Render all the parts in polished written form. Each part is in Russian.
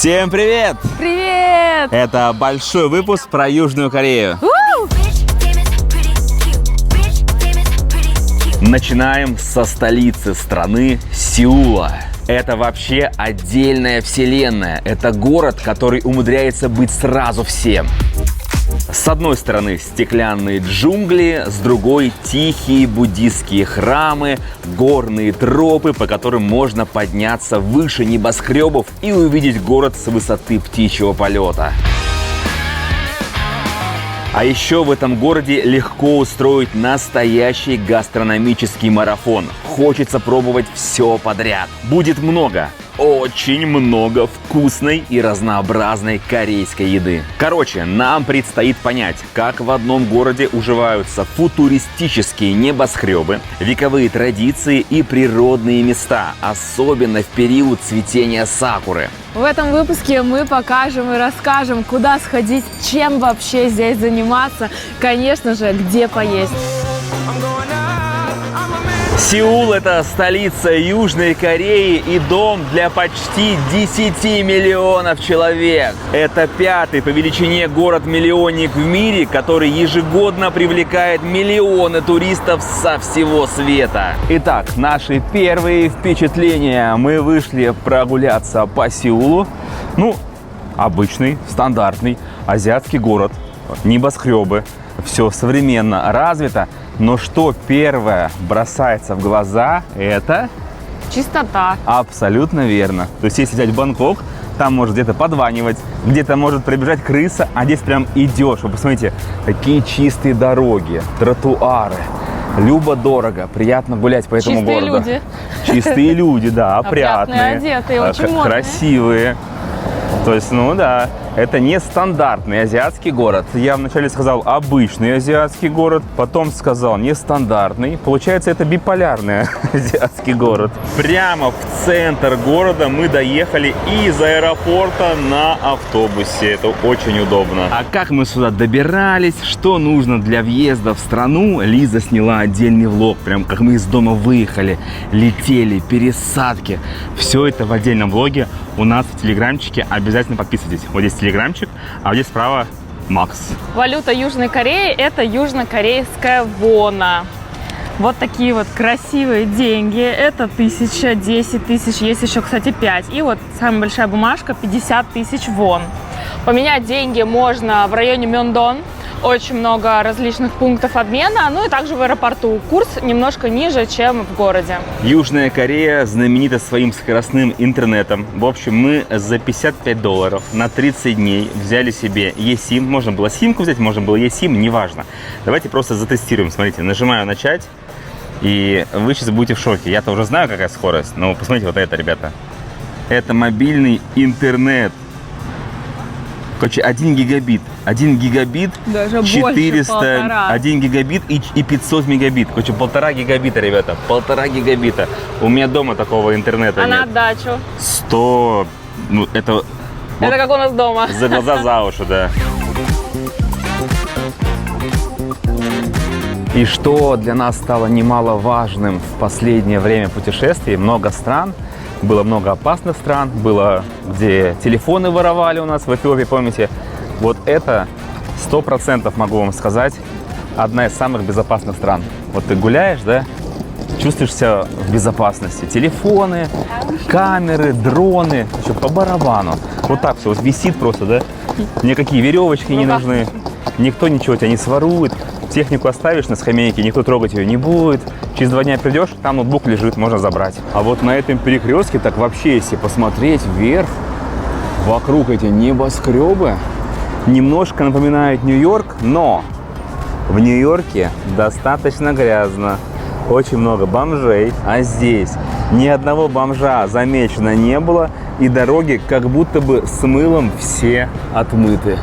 Всем привет! Привет! Это большой выпуск про Южную Корею. Начинаем со столицы страны Сеула. Это вообще отдельная вселенная. Это город, который умудряется быть сразу всем. С одной стороны стеклянные джунгли, с другой тихие буддистские храмы, горные тропы, по которым можно подняться выше небоскребов и увидеть город с высоты птичьего полета. А еще в этом городе легко устроить настоящий гастрономический марафон. Хочется пробовать все подряд. Будет много, очень много вкусной и разнообразной корейской еды. Короче, нам предстоит понять, как в одном городе уживаются футуристические небоскребы, вековые традиции и природные места, особенно в период цветения сакуры. В этом выпуске мы покажем и расскажем, куда сходить, чем вообще здесь заниматься, конечно же, где поесть. Сеул – это столица Южной Кореи и дом для почти 10 миллионов человек. Это пятый по величине город-миллионник в мире, который ежегодно привлекает миллионы туристов со всего света. Итак, наши первые впечатления. Мы вышли прогуляться по Сеулу. Обычный, стандартный азиатский город. Небоскребы. Все современно развито. Но что первое бросается в глаза, это... Чистота. Абсолютно верно. То есть, если взять Бангкок, там может где-то подванивать, где-то может пробежать крыса, а здесь прям идешь. Вы посмотрите, какие чистые дороги, тротуары. Любо-дорого, приятно гулять по этому городу. Чистые люди. Чистые люди, да, опрятные. Одетые, очень модные. Красивые. То есть, да, это не стандартный азиатский город. Я вначале сказал обычный азиатский город, потом сказал нестандартный. Получается, это биполярный азиатский город. Прямо в центр города мы доехали из аэропорта на автобусе. Это очень удобно. А как мы сюда добирались, что нужно для въезда в страну, Лиза сняла отдельный влог. Прям как мы из дома выехали, летели, пересадки. Все это в отдельном влоге у нас в телеграмчике. Обязательно подписывайтесь. Вот здесь телеграмчик, а вот здесь справа Макс. Валюта Южной Кореи – это южнокорейская вона. Вот такие вот красивые деньги. Это 1000, 10 тысяч, есть еще, кстати, 5. И вот самая большая бумажка – 50 тысяч вон. Поменять деньги можно в районе Мёндон. Очень много различных пунктов обмена, и также в аэропорту. Курс немножко ниже, чем в городе. Южная Корея знаменита своим скоростным интернетом. В общем, мы за $55 на 30 дней взяли себе eSIM. Можно было симку взять, можно было eSIM, неважно. Давайте просто затестируем. Смотрите, нажимаю «Начать», и вы сейчас будете в шоке. Я-то уже знаю, какая скорость, но посмотрите вот это, ребята. Это мобильный интернет. Короче, 1 гигабит. 1 гигабит, даже 400, больше, 1 гигабит и 500 мегабит. Короче, 1,5 гигабита, ребята. 1,5 гигабита. У меня дома такого интернета нет. А на отдачу? 100, это... Это как у нас дома. За глаза, за уши, да. И что для нас стало немаловажным в последнее время путешествий, много стран. Было много опасных стран, было, где телефоны воровали у нас в Эфиопии, помните? Вот это 100% могу вам сказать, одна из самых безопасных стран. Вот ты гуляешь, да, чувствуешь себя в безопасности. Телефоны, камеры, дроны, еще по барабану. Вот так все, вот висит просто, да, никакие веревочки не нужны, никто ничего тебя не сворует. Технику оставишь на скамейке, никто трогать ее не будет. Через 2 дня придешь, там ноутбук лежит, можно забрать. А вот на этом перекрестке, так вообще, если посмотреть вверх, вокруг эти небоскребы, немножко напоминают Нью-Йорк, но в Нью-Йорке достаточно грязно. Очень много бомжей, а здесь ни одного бомжа замечено не было, и дороги как будто бы с мылом все отмыты.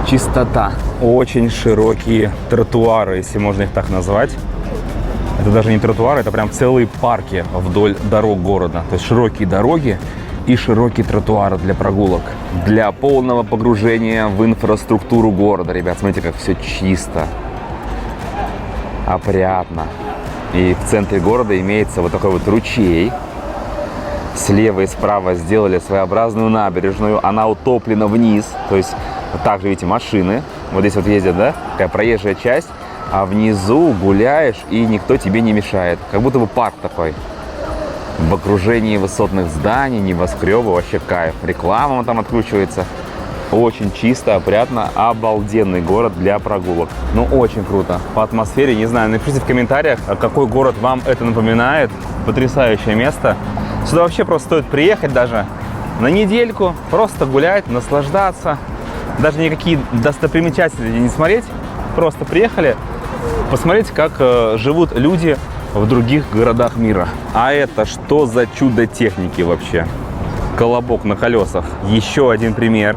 Чистота. Очень широкие тротуары, если можно их так назвать. Это даже не тротуары, это прям целые парки вдоль дорог города. То есть широкие дороги и широкие тротуары для прогулок. Для полного погружения в инфраструктуру города. Ребят, смотрите, как все чисто, опрятно. И в центре города имеется вот такой вот ручей. Слева и справа сделали своеобразную набережную. Она утоплена вниз. То есть вот также, видите, машины. Вот здесь вот ездят, да? Такая проезжая часть. А внизу гуляешь, и никто тебе не мешает. Как будто бы парк такой. В окружении высотных зданий, небоскреба. Вообще кайф. Реклама там откручивается. Очень чисто, опрятно. Обалденный город для прогулок. Ну, очень круто. По атмосфере, не знаю, напишите в комментариях, какой город вам это напоминает. Потрясающее место. Сюда вообще просто стоит приехать даже на недельку. Просто гулять, наслаждаться. Даже никакие достопримечательности не смотреть. Просто приехали посмотреть, как живут люди в других городах мира. А это что за чудо техники вообще? Колобок на колесах. Еще один пример.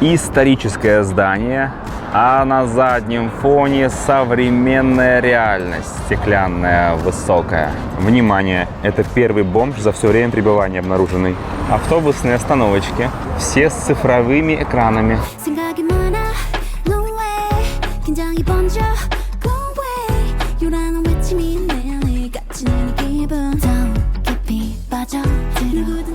Историческое здание, а на заднем фоне современная реальность, стеклянная, высокая. Внимание, это первый бомж за все время пребывания обнаруженный. Автобусные остановочки, все с цифровыми экранами.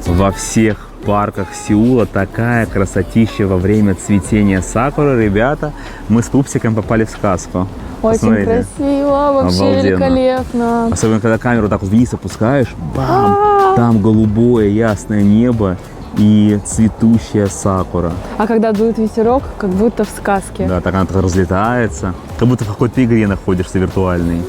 Во всех парках Сеула такая красотища во время цветения сакуры. Ребята, мы с Пупсиком попали в сказку. Очень Посмотрите. красиво, вообще Обалденно. великолепно. Особенно, когда камеру так вот вниз опускаешь, бам, там голубое ясное небо и цветущая сакура. А когда дует ветерок, как будто в сказке. Да, так она так разлетается, как будто в какой-то игре находишься виртуальной.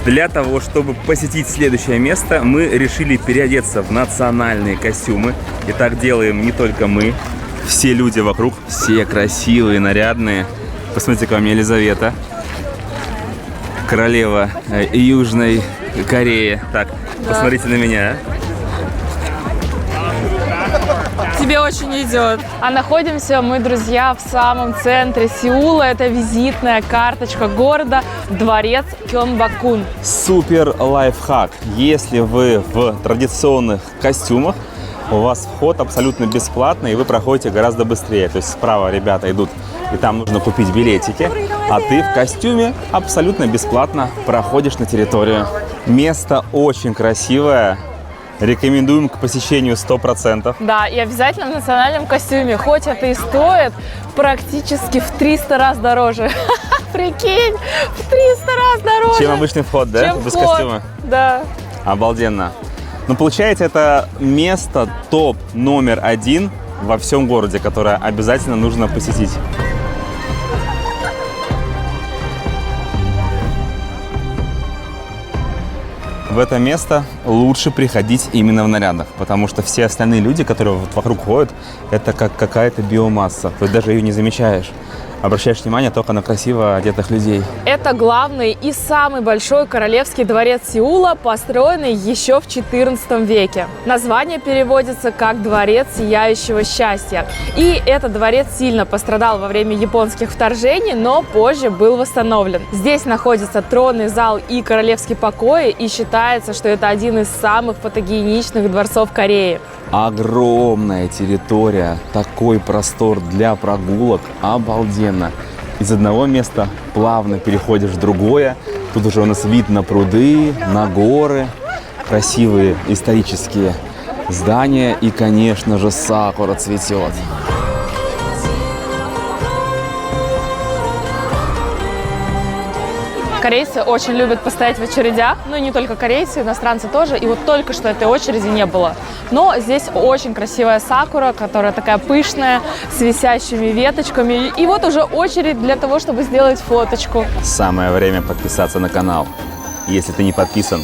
Для того, чтобы посетить следующее место, мы решили переодеться в национальные костюмы. И так делаем не только мы. Все люди вокруг, все красивые, нарядные. Посмотрите, ко мне Елизавета, королева Южной Кореи. Так, да. Посмотрите на меня. Тебе очень идет. А находимся мы, друзья, в самом центре Сеула. Это визитная карточка города, дворец Кёнбакун. Супер лайфхак. Если вы в традиционных костюмах, у вас вход абсолютно бесплатный, и вы проходите гораздо быстрее. То есть справа ребята идут, и там нужно купить билетики, а ты в костюме абсолютно бесплатно проходишь на территорию. Место очень красивое. Рекомендуем к посещению 100%. Да, и обязательно в национальном костюме. Хоть это и стоит практически в 300 раз дороже. Прикинь, в 300 раз дороже. Чем обычный вход, да? Чем без вход. Костюма? Да. Обалденно. Ну, получается, это место топ номер 1 во всем городе, которое обязательно нужно посетить. В это место лучше приходить именно в нарядах, потому что все остальные люди, которые вот вокруг ходят, это как какая-то биомасса. Ты даже ее не замечаешь. Обращаешь внимание только на красиво одетых людей. Это главный и самый большой королевский дворец Сеула, построенный еще в XIV веке. Название переводится как «Дворец сияющего счастья». И этот дворец сильно пострадал во время японских вторжений, но позже был восстановлен. Здесь находится тронный зал и королевские покои, и считается, что это один из самых фотогеничных дворцов Кореи. Огромная территория, такой простор для прогулок, обалденно. Из одного места плавно переходишь в другое. Тут уже у нас вид на пруды, на горы, красивые исторические здания и, конечно же, сакура цветет. Корейцы очень любят постоять в очередях, ну и не только корейцы, иностранцы тоже. И вот только что этой очереди не было. Но здесь очень красивая сакура, которая такая пышная, с висящими веточками. И вот уже очередь для того, чтобы сделать фоточку. Самое время подписаться на канал. Если ты не подписан,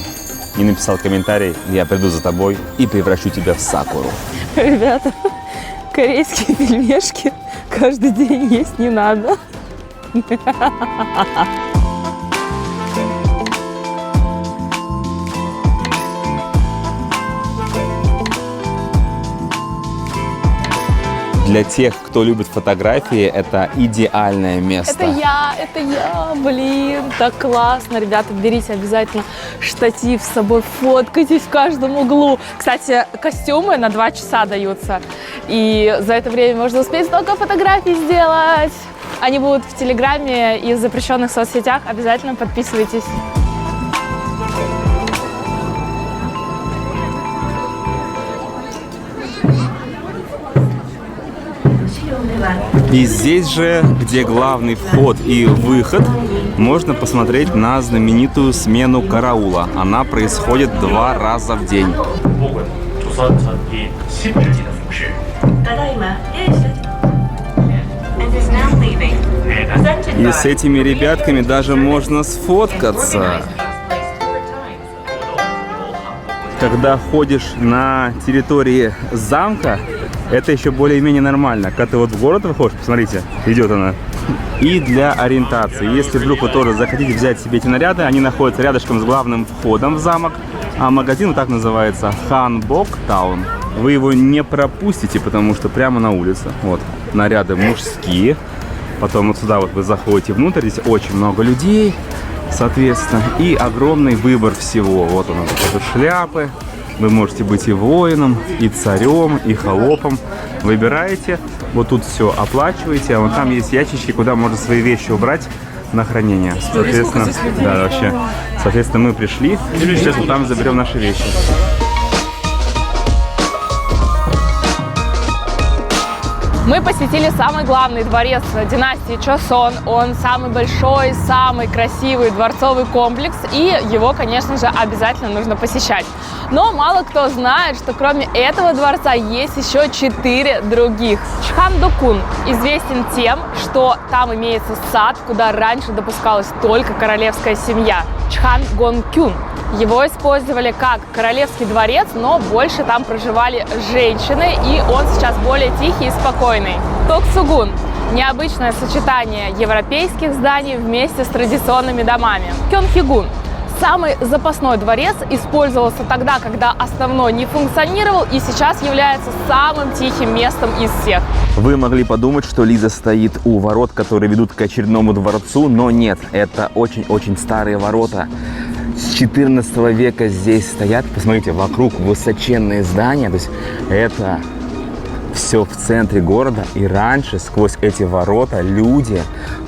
не написал комментарий, я приду за тобой и превращу тебя в сакуру. Ребята, корейские пельмешки каждый день есть не надо. Для тех, кто любит фотографии, это идеальное место. Это я, блин, так классно. Ребята, берите обязательно штатив с собой, фоткайтесь в каждом углу. Кстати, костюмы на 2 часа даются, и за это время можно успеть столько фотографий сделать. Они будут в Телеграме и в запрещенных соцсетях, обязательно подписывайтесь. И здесь же, где главный вход и выход, можно посмотреть на знаменитую смену караула. Она происходит 2 раза в день. И с этими ребятками даже можно сфоткаться. Когда ходишь на территории замка, это еще более-менее нормально. Когда ты вот в город выходишь, посмотрите, идет она. И для ориентации. Если вдруг вы тоже захотите взять себе эти наряды, они находятся рядышком с главным входом в замок. А магазин вот так называется Hanbok Town. Вы его не пропустите, потому что прямо на улице. Вот, наряды мужские. Потом вот сюда вот вы заходите внутрь, здесь очень много людей, соответственно. И огромный выбор всего. Вот у нас тут шляпы. Вы можете быть и воином, и царем, и холопом. Выбираете, вот тут все оплачиваете, а вон там есть ящички, куда можно свои вещи убрать на хранение. Соответственно, да, вообще. Соответственно, мы пришли, сейчас вот там заберем наши вещи. Мы посетили самый главный дворец династии Чосон. Он самый большой, самый красивый дворцовый комплекс, и его, конечно же, обязательно нужно посещать. Но мало кто знает, что кроме этого дворца есть еще 4 других. Чхандокун известен тем, что там имеется сад, куда раньше допускалась только королевская семья. Чхангонкюн. Его использовали как королевский дворец, но больше там проживали женщины, и он сейчас более тихий и спокойный. Токсугун – необычное сочетание европейских зданий вместе с традиционными домами. Кёнхигун – самый запасной дворец, использовался тогда, когда основной не функционировал, и сейчас является самым тихим местом из всех. Вы могли подумать, что Лиза стоит у ворот, которые ведут к очередному дворцу, но нет, это очень-очень старые ворота. С 14 века здесь стоят, посмотрите, вокруг высоченные здания, то есть это все в центре города, и раньше сквозь эти ворота люди,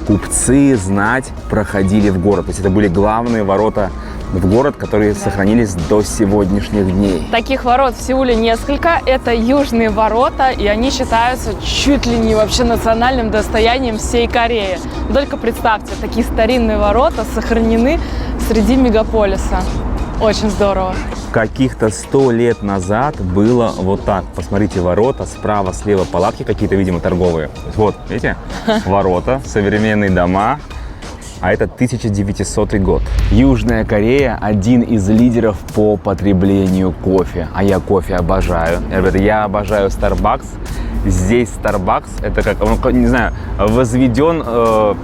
купцы, знать проходили в город, то есть это были главные ворота в город, которые сохранились до сегодняшних дней. Таких ворот в Сеуле несколько, это южные ворота, и они считаются чуть ли не вообще национальным достоянием всей Кореи. Только представьте, такие старинные ворота сохранены среди мегаполиса. Очень здорово. Каких-то 100 лет назад было вот так. Посмотрите, ворота, справа, слева палатки какие-то, видимо, торговые. Вот, видите? Ворота, современные дома. А это 1900 год. Южная Корея – один из лидеров по потреблению кофе. А я кофе обожаю. Ребята, я обожаю Starbucks. Здесь Starbucks – это как, он, не знаю, возведен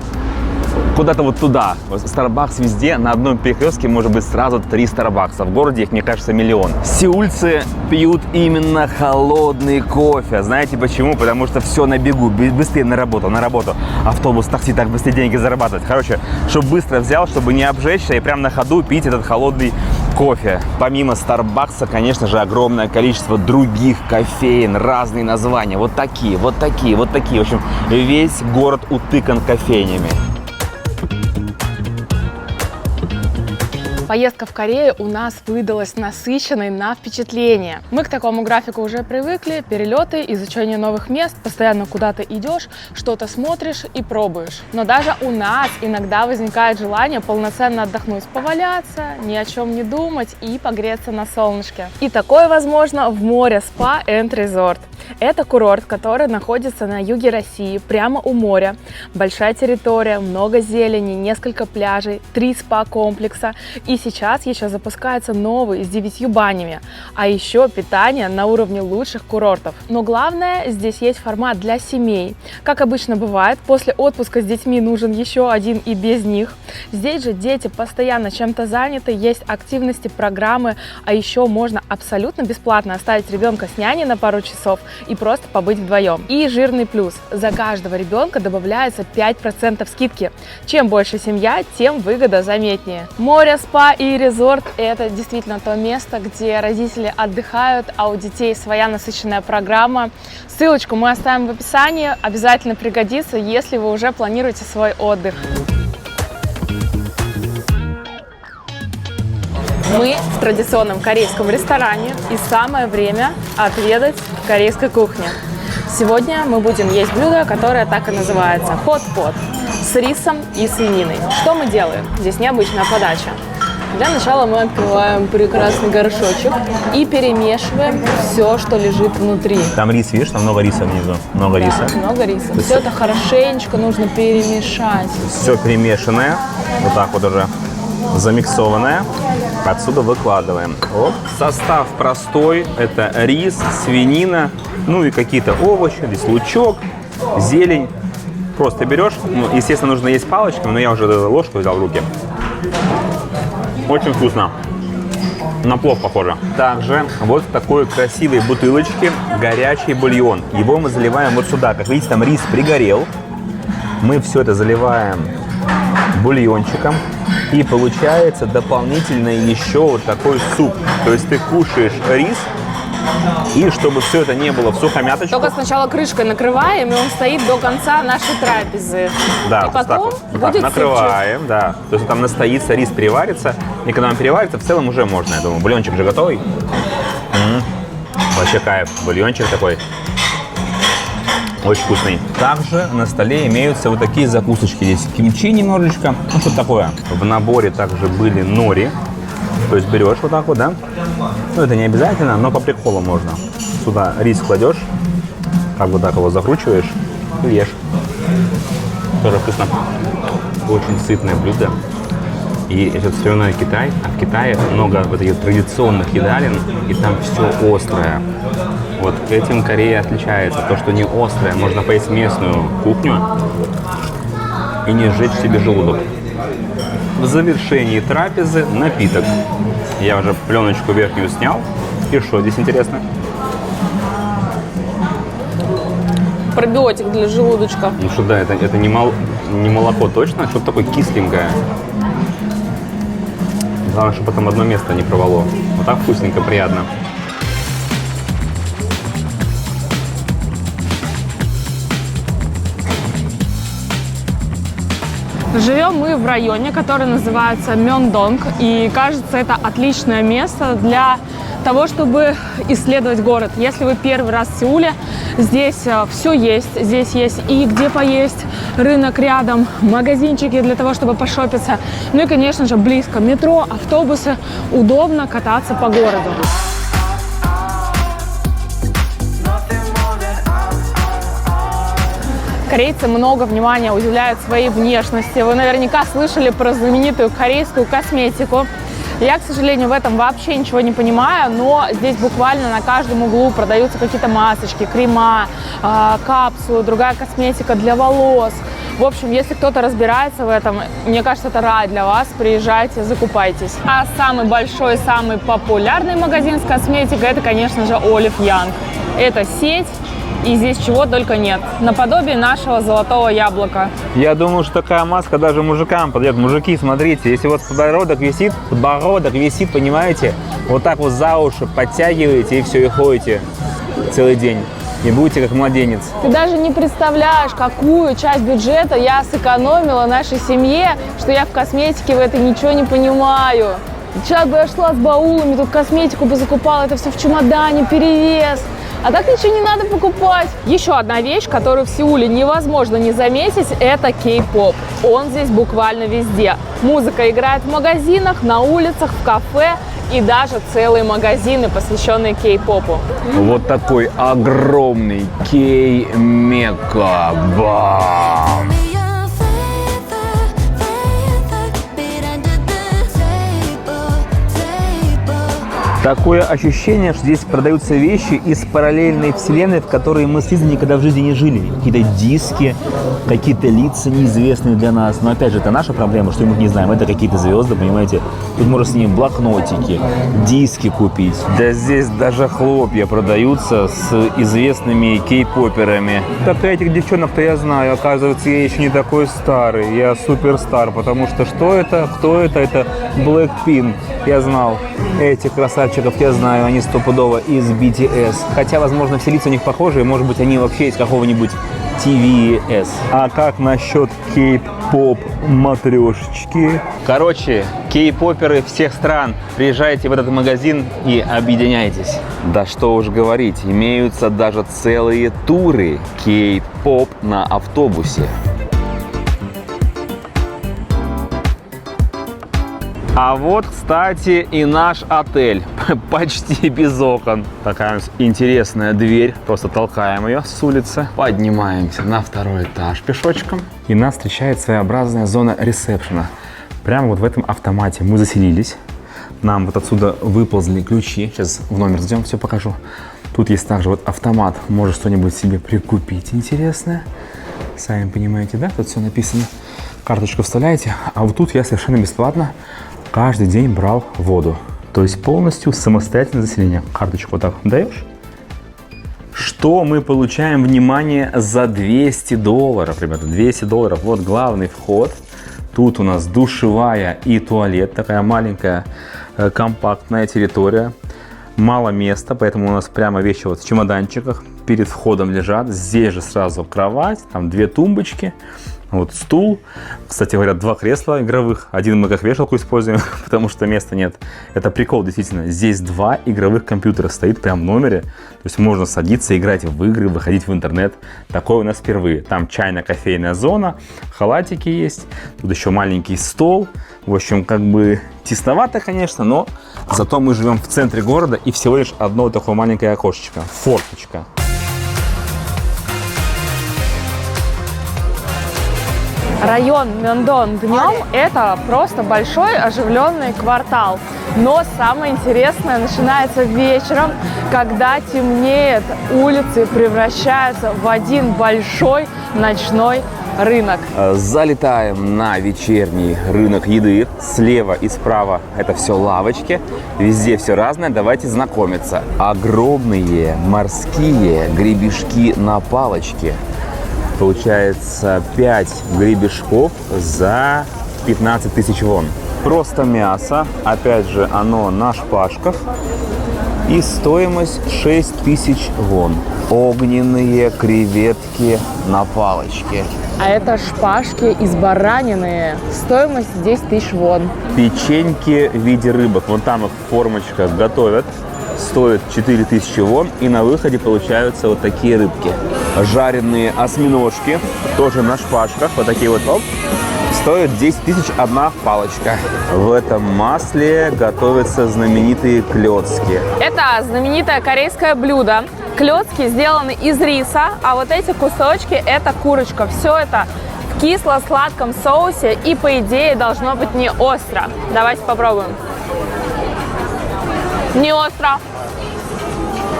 куда-то вот туда. Starbucks везде, на одном перекрестке может быть сразу 3 Starbucks. В городе их, мне кажется, миллион. Сеульцы пьют именно холодный кофе. Знаете почему? Потому что все на бегу, быстрее на работу. Автобус, такси, так быстрее деньги зарабатывать. Короче, чтобы быстро взял, чтобы не обжечься и прям на ходу пить этот холодный кофе. Помимо Starbucks, конечно же, огромное количество других кофеен, разные названия. Вот такие, вот такие, вот такие. В общем, весь город утыкан кофейнями. Поездка в Корею у нас выдалась насыщенной на впечатления. Мы к такому графику уже привыкли. Перелеты, изучение новых мест, постоянно куда-то идешь, что-то смотришь и пробуешь. Но даже у нас иногда возникает желание полноценно отдохнуть, поваляться, ни о чем не думать и погреться на солнышке. И такое возможно в море Spa and Resort. Это курорт, который находится на юге России, прямо у моря. Большая территория, много зелени, несколько пляжей, 3 спа-комплекса. И сейчас еще запускается новый с 9 банями, а еще питание на уровне лучших курортов. Но главное, здесь есть формат для семей. Как обычно бывает, после отпуска с детьми нужен еще один и без них. Здесь же дети постоянно чем-то заняты, есть активности, программы, а еще можно абсолютно бесплатно оставить ребенка с няней на пару часов и просто побыть вдвоем. И жирный плюс. За каждого ребенка добавляется 5% скидки. Чем больше семья, тем выгода заметнее. Море, спа и резорт – это действительно то место, где родители отдыхают, а у детей своя насыщенная программа. Ссылочку мы оставим в описании, обязательно пригодится, если вы уже планируете свой отдых. Мы в традиционном корейском ресторане, и самое время отведать корейской кухни. Сегодня мы будем есть блюдо, которое так и называется – хот-pot с рисом и свининой. Что мы делаем? Здесь необычная подача. Для начала мы открываем прекрасный горшочек и перемешиваем все, что лежит внутри. Там рис, видишь, там много риса внизу. Много риса. Много риса. Все это хорошенечко нужно перемешать. Все перемешанное, вот так вот уже замиксованное. Отсюда выкладываем. Оп. Состав простой. Это рис, свинина, ну и какие-то овощи. Здесь лучок, зелень. Просто берешь. Ну, естественно, нужно есть палочками, но я уже ложку взял в руки. Очень вкусно. На плов похоже. Также вот в такой красивой бутылочке горячий бульон. Его мы заливаем вот сюда. Как видите, там рис пригорел. Мы все это заливаем бульончиком. И получается дополнительно еще вот такой суп. То есть ты кушаешь рис, и чтобы все это не было в сухомяточку. Только сначала крышкой накрываем, и он стоит до конца нашей трапезы. Да, и потом вот будет накрываем, супчик. Да. То есть там настоится, рис переварится. И когда он переварится, в целом уже можно. Я думаю, бульончик же готовый. Вообще кайф. Бульончик такой. Очень вкусный. Также на столе имеются вот такие закусочки. Здесь кимчи немножечко. Ну, что такое. В наборе также были нори. То есть берешь вот так вот, да? Ну, это не обязательно, но по приколу можно. Сюда рис кладешь, как бы так его закручиваешь и ешь. Тоже вкусно. Очень сытное блюдо. И это все Китай. А в Китае много вот этих традиционных едалин, и там все острое. Вот этим Корея отличается. То, что не острое, можно поесть местную кухню и не сжечь себе желудок. В завершении трапезы напиток. Я уже пленочку верхнюю снял. И что здесь интересно? Пробиотик для желудочка. Ну что, да, это не молоко точно, что-то такое кисленькое. Главное, чтобы потом одно место не провало. Вот так вкусненько, приятно. Живем мы в районе, который называется Мёндонг, и кажется, это отличное место для того, чтобы исследовать город. Если вы первый раз в Сеуле, здесь все есть. Здесь есть и где поесть, рынок рядом, магазинчики для того, чтобы пошопиться. Ну и, конечно же, близко метро, автобусы. Удобно кататься по городу. Корейцы много внимания уделяют своей внешности. Вы наверняка слышали про знаменитую корейскую косметику. Я, к сожалению, в этом вообще ничего не понимаю, но здесь буквально на каждом углу продаются какие-то масочки, крема, капсулы, другая косметика для волос. В общем, если кто-то разбирается в этом, мне кажется, это рай для вас. Приезжайте, закупайтесь. А самый большой, самый популярный магазин с косметикой – это, конечно же, Olive Young. Это сеть. И здесь чего только нет. Наподобие нашего золотого яблока. Я думаю, что такая маска даже мужикам подойдет. Мужики, смотрите, если вот подбородок висит, понимаете, вот так вот за уши подтягиваете и все, и ходите целый день. И будете как младенец. Ты даже не представляешь, какую часть бюджета я сэкономила нашей семье, что я в косметике в этой ничего не понимаю. Сейчас бы я шла с баулами, тут косметику бы закупала, это все в чемодане, перевес. А так ничего не надо покупать. Еще одна вещь, которую в Сеуле невозможно не заметить, это кей-поп. Он здесь буквально везде. Музыка играет в магазинах, на улицах, в кафе и даже целые магазины, посвященные кей-попу. Вот такой огромный кей-мека. Бам! Такое ощущение, что здесь продаются вещи из параллельной вселенной, в которой мы с Лизой никогда в жизни не жили. Какие-то диски, какие-то лица неизвестные для нас. Но опять же, это наша проблема, что мы их не знаем. Это какие-то звезды, понимаете? Тут можно с ними блокнотики, диски купить. Да здесь даже хлопья продаются с известными кей-поперами. Так этих девчонок-то я знаю. Оказывается, я еще не такой старый. Я суперстар, потому что что это? Кто это? Это Blackpink. Я знал. Этих красавчиков я знаю, они стопудово из BTS. Хотя, возможно, все лица у них похожие, может быть, они вообще из какого-нибудь TVS. А как насчет кей-поп матрешечки? Короче, кей-поперы всех стран, приезжайте в этот магазин и объединяйтесь. Да что уж говорить, имеются даже целые туры кей-поп на автобусе. А вот, кстати, и наш отель. Почти без окон. Такая интересная дверь. Просто толкаем ее с улицы. Поднимаемся на второй этаж пешочком. И нас встречает своеобразная зона ресепшена. Прямо вот в этом автомате мы заселились. Нам вот отсюда выползли ключи. Сейчас в номер зайдем, все покажу. Тут есть также вот автомат. Можешь что-нибудь себе прикупить интересное. Сами понимаете, да? Тут все написано. Карточку вставляете. А вот тут я совершенно бесплатно каждый день брал воду. То есть полностью самостоятельное заселение. Карточку вот так даешь. Что мы получаем, внимание, за $200, ребята, $200. Вот главный вход. Тут у нас душевая и туалет. Такая маленькая компактная территория. Мало места, поэтому у нас прямо вещи вот в чемоданчиках перед входом лежат. Здесь же сразу кровать, там 2 тумбочки. Вот стул, кстати говоря, 2 кресла игровых. Один мы как вешалку используем, потому что места нет. Это прикол, действительно. Здесь 2 игровых компьютера стоит прямо в номере. То есть можно садиться, играть в игры, выходить в интернет. Такое у нас впервые. Там чайно-кофейная зона, халатики есть. Тут еще маленький стол. В общем, как бы тесновато, конечно, но зато мы живем в центре города и всего лишь одно такое маленькое окошечко. Форточка. Район Мёндон днем – это просто большой оживленный квартал. Но самое интересное начинается вечером, когда темнеет, улицы превращаются в один большой ночной рынок. Залетаем на вечерний рынок еды. Слева и справа это все лавочки. Везде все разное. Давайте знакомиться. Огромные морские гребешки на палочке. Получается 5 гребешков за 15 000 вон. Просто мясо. Опять же, оно на шпажках. И стоимость 6 000 вон. Огненные креветки на палочке. А это шпажки из баранины. Стоимость 10 000 вон. Печеньки в виде рыбок. Вон там их в формочках готовят. Стоит 4000 вон. И на выходе получаются вот такие рыбки. Жареные осьминожки. Тоже на шпажках. Вот такие вот. Оп. Стоит 10 000 одна палочка. В этом масле готовятся знаменитые клёцки. Это знаменитое корейское блюдо. Клёцки сделаны из риса, а вот эти кусочки – это курочка. Все это в кисло-сладком соусе и, по идее, должно быть не остро. Давайте попробуем. Не остро.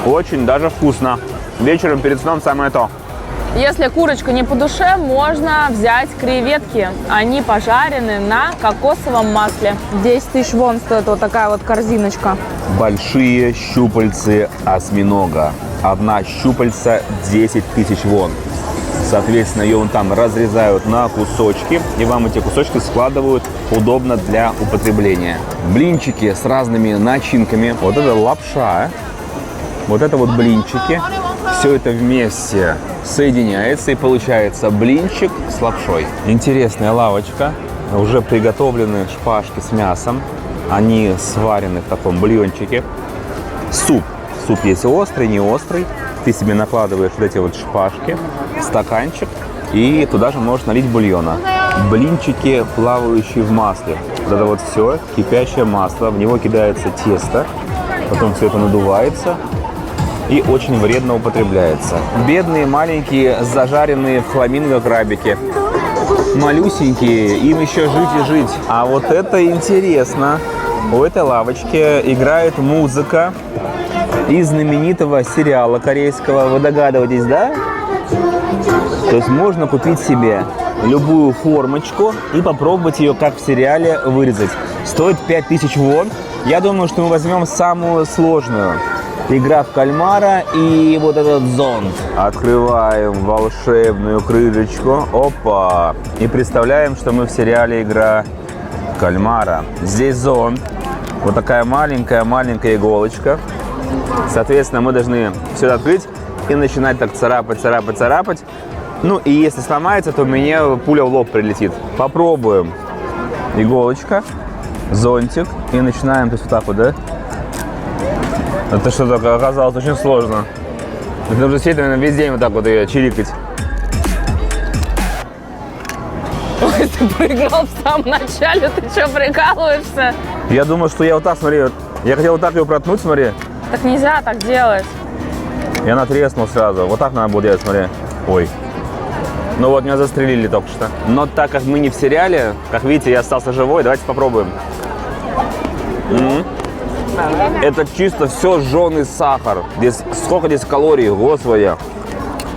Очень даже вкусно. Вечером перед сном самое то. Если курочка не по душе, можно взять креветки. Они пожарены на кокосовом масле. 10 000 вон стоит вот такая вот корзиночка. Большие щупальцы осьминога. Одна щупальца 10 000 вон. Соответственно, ее вон там разрезают на кусочки, и вам эти кусочки складывают удобно для употребления. Блинчики с разными начинками. Вот это лапша. Вот это вот блинчики. Все это вместе соединяется и получается блинчик с лапшой. Интересная лавочка. Уже приготовлены шпажки с мясом. Они сварены в таком бульончике. Суп. Суп есть острый, не острый. Ты себе накладываешь вот эти вот шпажки в стаканчик. И туда же можешь налить бульона. Блинчики, плавающие в масле. Вот это вот все, кипящее масло. В него кидается тесто. Потом все это надувается. И очень вредно употребляется. Бедные, маленькие, зажаренные в фламинго крабики. Малюсенькие, им еще жить и жить. А вот это интересно. у этой лавочки играет музыка из знаменитого сериала корейского. Вы догадываетесь, да? То есть можно купить себе любую формочку и попробовать ее, как в сериале, вырезать. Стоит 5000 вон. Я думаю, что мы возьмем самую сложную. Игра в кальмара и вот этот зонт. Открываем волшебную крышечку. Опа! И представляем, что мы в сериале «Игра кальмара». Здесь зонт. Вот такая маленькая иголочка. Соответственно, мы должны все это открыть и начинать так царапать. Ну и если сломается, то мне пуля в лоб прилетит. Попробуем. Иголочка, зонтик. И начинаем, то есть вот так вот, да? Это что-то оказалось очень сложно. Это нужно сидеть, наверное, весь день вот так вот ее чирикать. Ой, ты проиграл в самом начале, ты что, прикалываешься? Я думаю, что я вот так, смотри, я хотел вот так ее проткнуть, смотри. Так нельзя так делать. И она треснула сразу. Вот так надо было делать, смотри. Ой. Ну вот, меня застрелили только что. Но так как мы не в сериале, как видите, я остался живой, давайте попробуем. Это чисто все жженый сахар. Здесь, сколько здесь калорий, господи.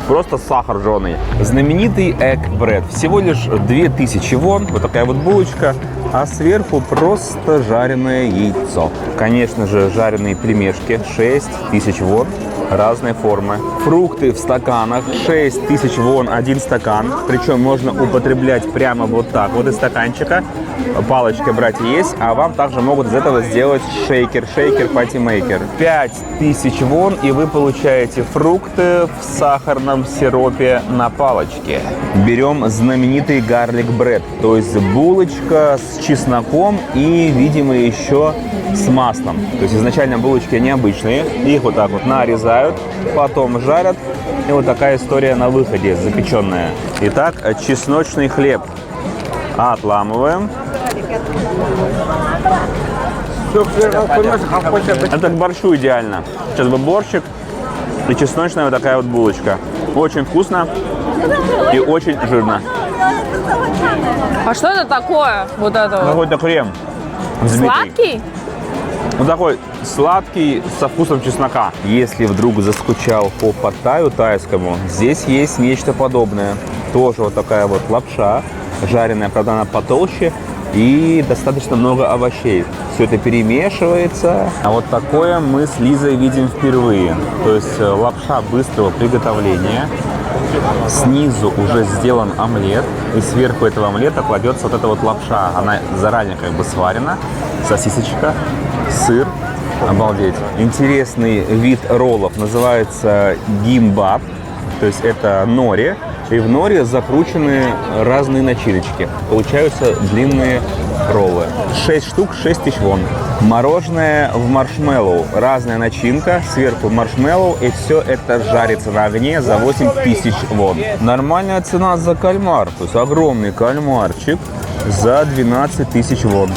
Просто сахар жженый. Знаменитый egg bread. Всего лишь 2000 вон. Вот такая вот булочка. А сверху просто жареное яйцо. Конечно же, жареные пельмешки. 6000 вон. Разные формы. Фрукты в стаканах. 6000 вон 1 стакан. Причем можно употреблять прямо вот так вот из стаканчика. Палочка брать есть. А вам также могут из этого сделать шейкер патимейкер. 5000 вон, и вы получаете фрукты в сахарном сиропе на палочке. Берем знаменитый гарлик бред. То есть булочка с чесноком и, видимо, еще с маслом. То есть изначально булочки необычные. Их вот так вот нарезают, потом жарят. И вот такая история на выходе, запеченная. Итак, чесночный хлеб. Отламываем. Это к борщу идеально. Сейчас бы борщик и чесночная вот такая вот булочка. Очень вкусно и очень жирно. А что это такое? Вот это вот? Какой-то крем взбитый. Сладкий? Вот такой сладкий со вкусом чеснока. Если вдруг заскучал по паттаю тайскому, здесь есть нечто подобное. Тоже вот такая вот лапша, жареная, правда, она потолще, и достаточно много овощей. Все это перемешивается. А вот такое мы с Лизой видим впервые. То есть лапша быстрого приготовления. Снизу уже сделан омлет, и сверху этого омлета кладется вот эта вот лапша. Она заранее как бы сварена, сосисочка, сыр. Обалдеть. Интересный вид роллов называется гимбап, то есть это нори. И в норе закручены разные начиночки. Получаются длинные роллы. 6 штук, 6000 вон. Мороженое в маршмеллоу. Разная начинка, сверху маршмеллоу. И все это жарится на огне за 8000 вон. Нормальная цена за кальмар. То есть огромный кальмарчик за 12 000 вон.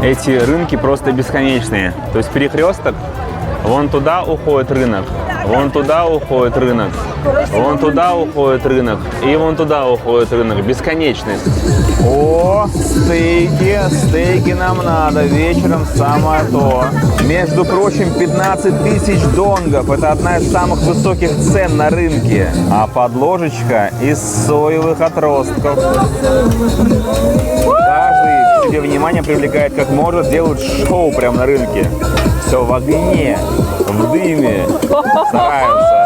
Эти рынки просто бесконечные. То есть перекресток. Вон туда уходит рынок, вон туда уходит рынок, вон туда уходит рынок, и вон туда уходит рынок. Бесконечный. О, стейки нам надо. Вечером самое то. Между прочим, 15 000 донгов. Это одна из самых высоких цен на рынке. А подложечка из соевых отростков. Каждый к себе внимание привлекает как может, делают шоу прямо на рынке. Все в огне, в дыме, стараются.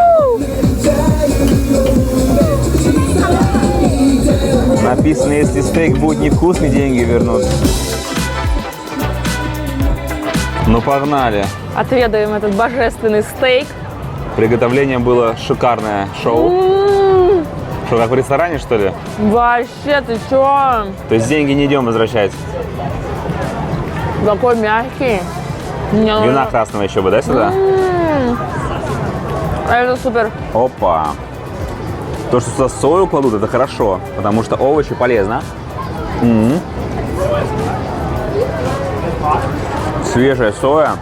Написано, если стейк будет невкусный, деньги вернут. Ну погнали. Отведаем этот божественный стейк. Приготовление было шикарное шоу. Что, как в ресторане, что ли? Вообще, ты чё? То есть деньги не идем возвращать? Такой мягкий. Вина красного еще бы, да, сюда? Это супер. Опа. То, что сюда сою кладут, это хорошо, потому что овощи полезно. Свежая соя.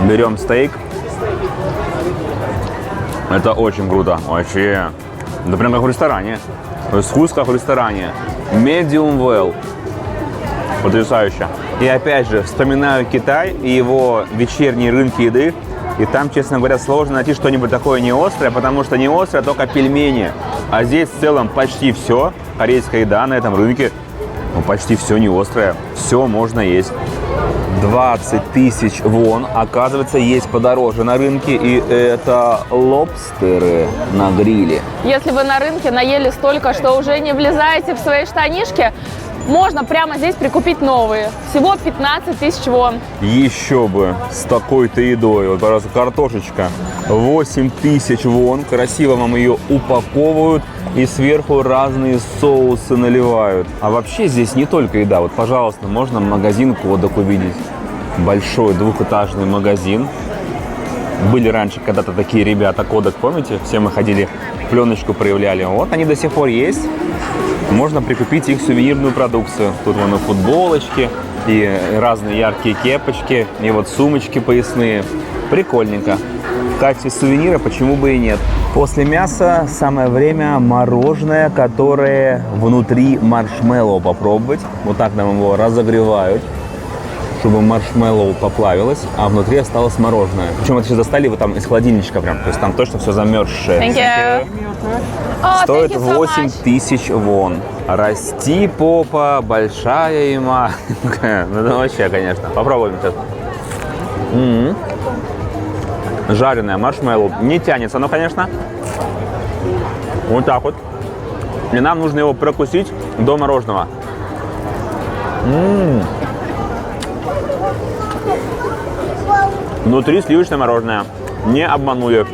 Берем стейк. Это очень круто. Вообще. Да прям как в ресторане. То есть вкус как в ресторане. Medium well. Потрясающе. И опять же, вспоминаю Китай и его вечерние рынки еды. И там, честно говоря, сложно найти что-нибудь такое не острое, потому что не острое только пельмени. А здесь в целом почти все. Корейская еда на этом рынке, ну, почти все не острое. Все можно есть. 20 тысяч вон, оказывается, есть подороже на рынке. И это лобстеры на гриле. Если вы на рынке наели столько, что уже не влезаете в свои штанишки, можно прямо здесь прикупить новые. Всего 15 тысяч вон. Еще бы, с такой-то едой. Вот, пожалуйста, картошечка. 8 тысяч вон. Красиво вам ее упаковывают. И сверху разные соусы наливают. А вообще здесь не только еда. Вот, пожалуйста, можно магазин Кодак увидеть. Большой двухэтажный магазин. Были раньше когда-то такие ребята, Кодак, помните? Все мы ходили, пленочку проявляли. Вот они до сих пор есть. Можно прикупить их сувенирную продукцию. Тут вон и футболочки, и разные яркие кепочки, и вот сумочки поясные. Прикольненько. В качестве сувенира почему бы и нет. После мяса самое время мороженое, которое внутри маршмеллоу попробовать. Вот так нам его разогревают, чтобы маршмеллоу поплавилось, а внутри осталось мороженое. Причем это сейчас достали его там из холодильничка прям. То есть там точно все замерзшее. Thank you. Стоит 8 тысяч вон. Расти, попа, большая има. Ну, это вообще, конечно. Попробуем сейчас. Жареное маршмеллоу. Не тянется, но, конечно. Вот так вот. И нам нужно его прокусить до мороженого. Внутри сливочное мороженое. Не обманули.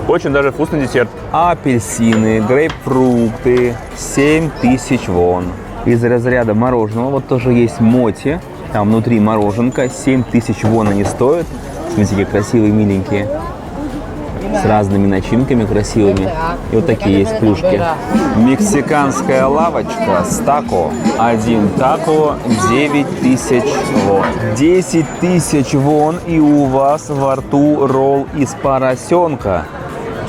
Очень даже вкусный десерт. Апельсины, грейпфрукты. 7 тысяч вон. Из разряда мороженого вот тоже есть моти. Там внутри мороженка. 7 тысяч вон они стоят. Смотрите, какие красивые, миленькие. С разными начинками красивыми. И вот такие есть плюшки. Мексиканская лавочка с тако. Один тако 9 тысяч вон. 10 тысяч вон, и у вас во рту ролл из поросенка.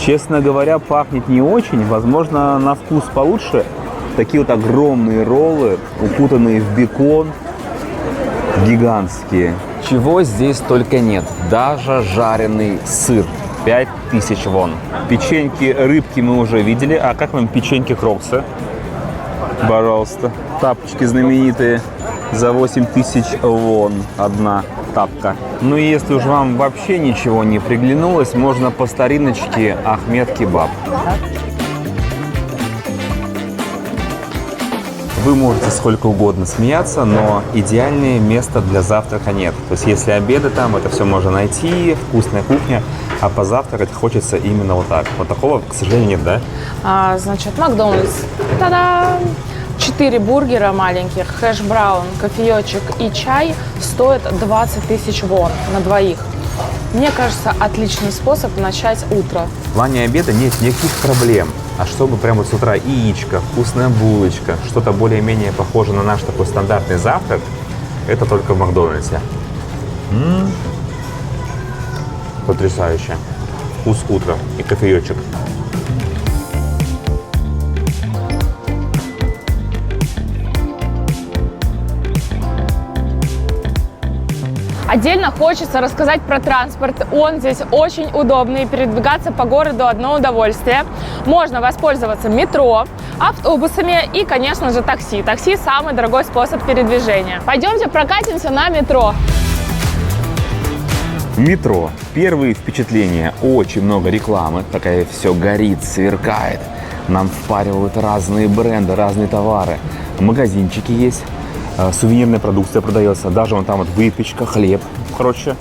Честно говоря, пахнет не очень. Возможно, на вкус получше. Такие вот огромные роллы, укутанные в бекон. Гигантские. Чего здесь только нет. Даже жареный сыр. 5 тысяч вон. Печеньки рыбки мы уже видели. А как вам печеньки Кроксы? Пожалуйста. Тапочки знаменитые. За 8 тысяч вон одна тапка. Ну и если уж вам вообще ничего не приглянулось, можно по стариночке Ахмед Кебаб. Вы можете сколько угодно смеяться, но идеальное место для завтрака нет. То есть если обеды там, это все можно найти, вкусная кухня, а позавтракать хочется именно вот так. Вот такого, к сожалению, нет, да? Значит, Макдональдс. Та-дам! 4 бургера маленьких, хэш-браун, кофеечек и чай стоят 20 тысяч вон на двоих. Мне кажется, отличный способ начать утро. В плане обеда нет никаких проблем. А чтобы прямо с утра яичко, вкусная булочка, что-то более-менее похоже на наш такой стандартный завтрак, это только в Макдональдсе. Потрясающе. Вкус утра и кофеечек. Отдельно хочется рассказать про транспорт. Он здесь очень удобный. Передвигаться по городу одно удовольствие. Можно воспользоваться метро, автобусами и, конечно же, такси. Такси – самый дорогой способ передвижения. Пойдемте прокатимся на метро. Метро. Первые впечатления. Очень много рекламы. Такая все горит, сверкает. Нам впаривают разные бренды, разные товары. Магазинчики есть. Сувенирная продукция продается. Даже вон там вот выпечка, хлеб. Короче,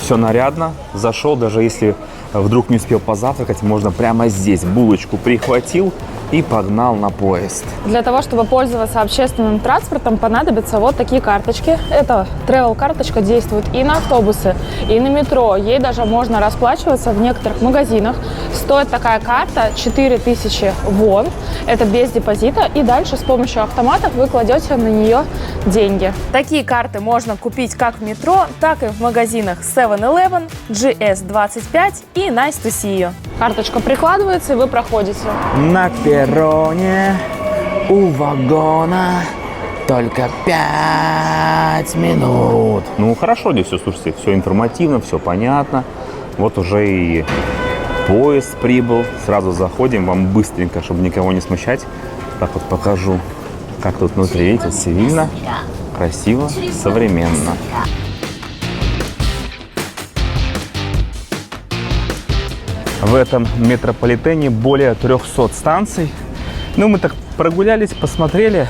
все нарядно. Зашел, даже если вдруг не успел позавтракать, можно прямо здесь булочку прихватил и погнал на поезд. Для того, чтобы пользоваться общественным транспортом, понадобятся вот такие карточки. Это travel-карточка действует и на автобусы, и на метро. Ей даже можно расплачиваться в некоторых магазинах. Стоит такая карта 4000 вон. Это без депозита. И дальше с помощью автоматов вы кладете на нее деньги. Такие карты можно купить как в метро, так и в магазинах 7-Eleven, GS25 и Nice to see you. Карточка прикладывается, и вы проходите. На перроне У вагона только 5 минут. Ну, хорошо здесь все, слушайте, все информативно, все понятно. Вот уже и поезд прибыл. Сразу заходим, вам быстренько, чтобы никого не смущать. Так вот покажу, как тут внутри, видите, цивильно, красиво, современно. В этом метрополитене более 300 станций. Ну, мы так прогулялись, посмотрели.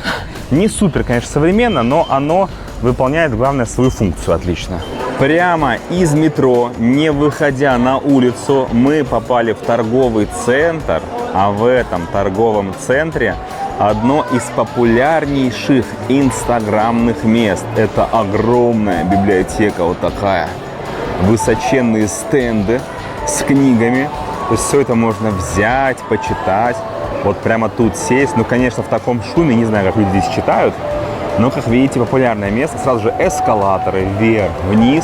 Не супер, конечно, современно, но оно выполняет, главное, свою функцию отлично. Прямо из метро, не выходя на улицу, мы попали в торговый центр. А в этом торговом центре одно из популярнейших инстаграмных мест. Это огромная библиотека, вот такая. Высоченные стенды с книгами. То есть все это можно взять, почитать. Вот прямо тут сесть. Ну, конечно, в таком шуме, не знаю, как люди здесь читают. Но, как видите, популярное место. Сразу же эскалаторы вверх, вниз.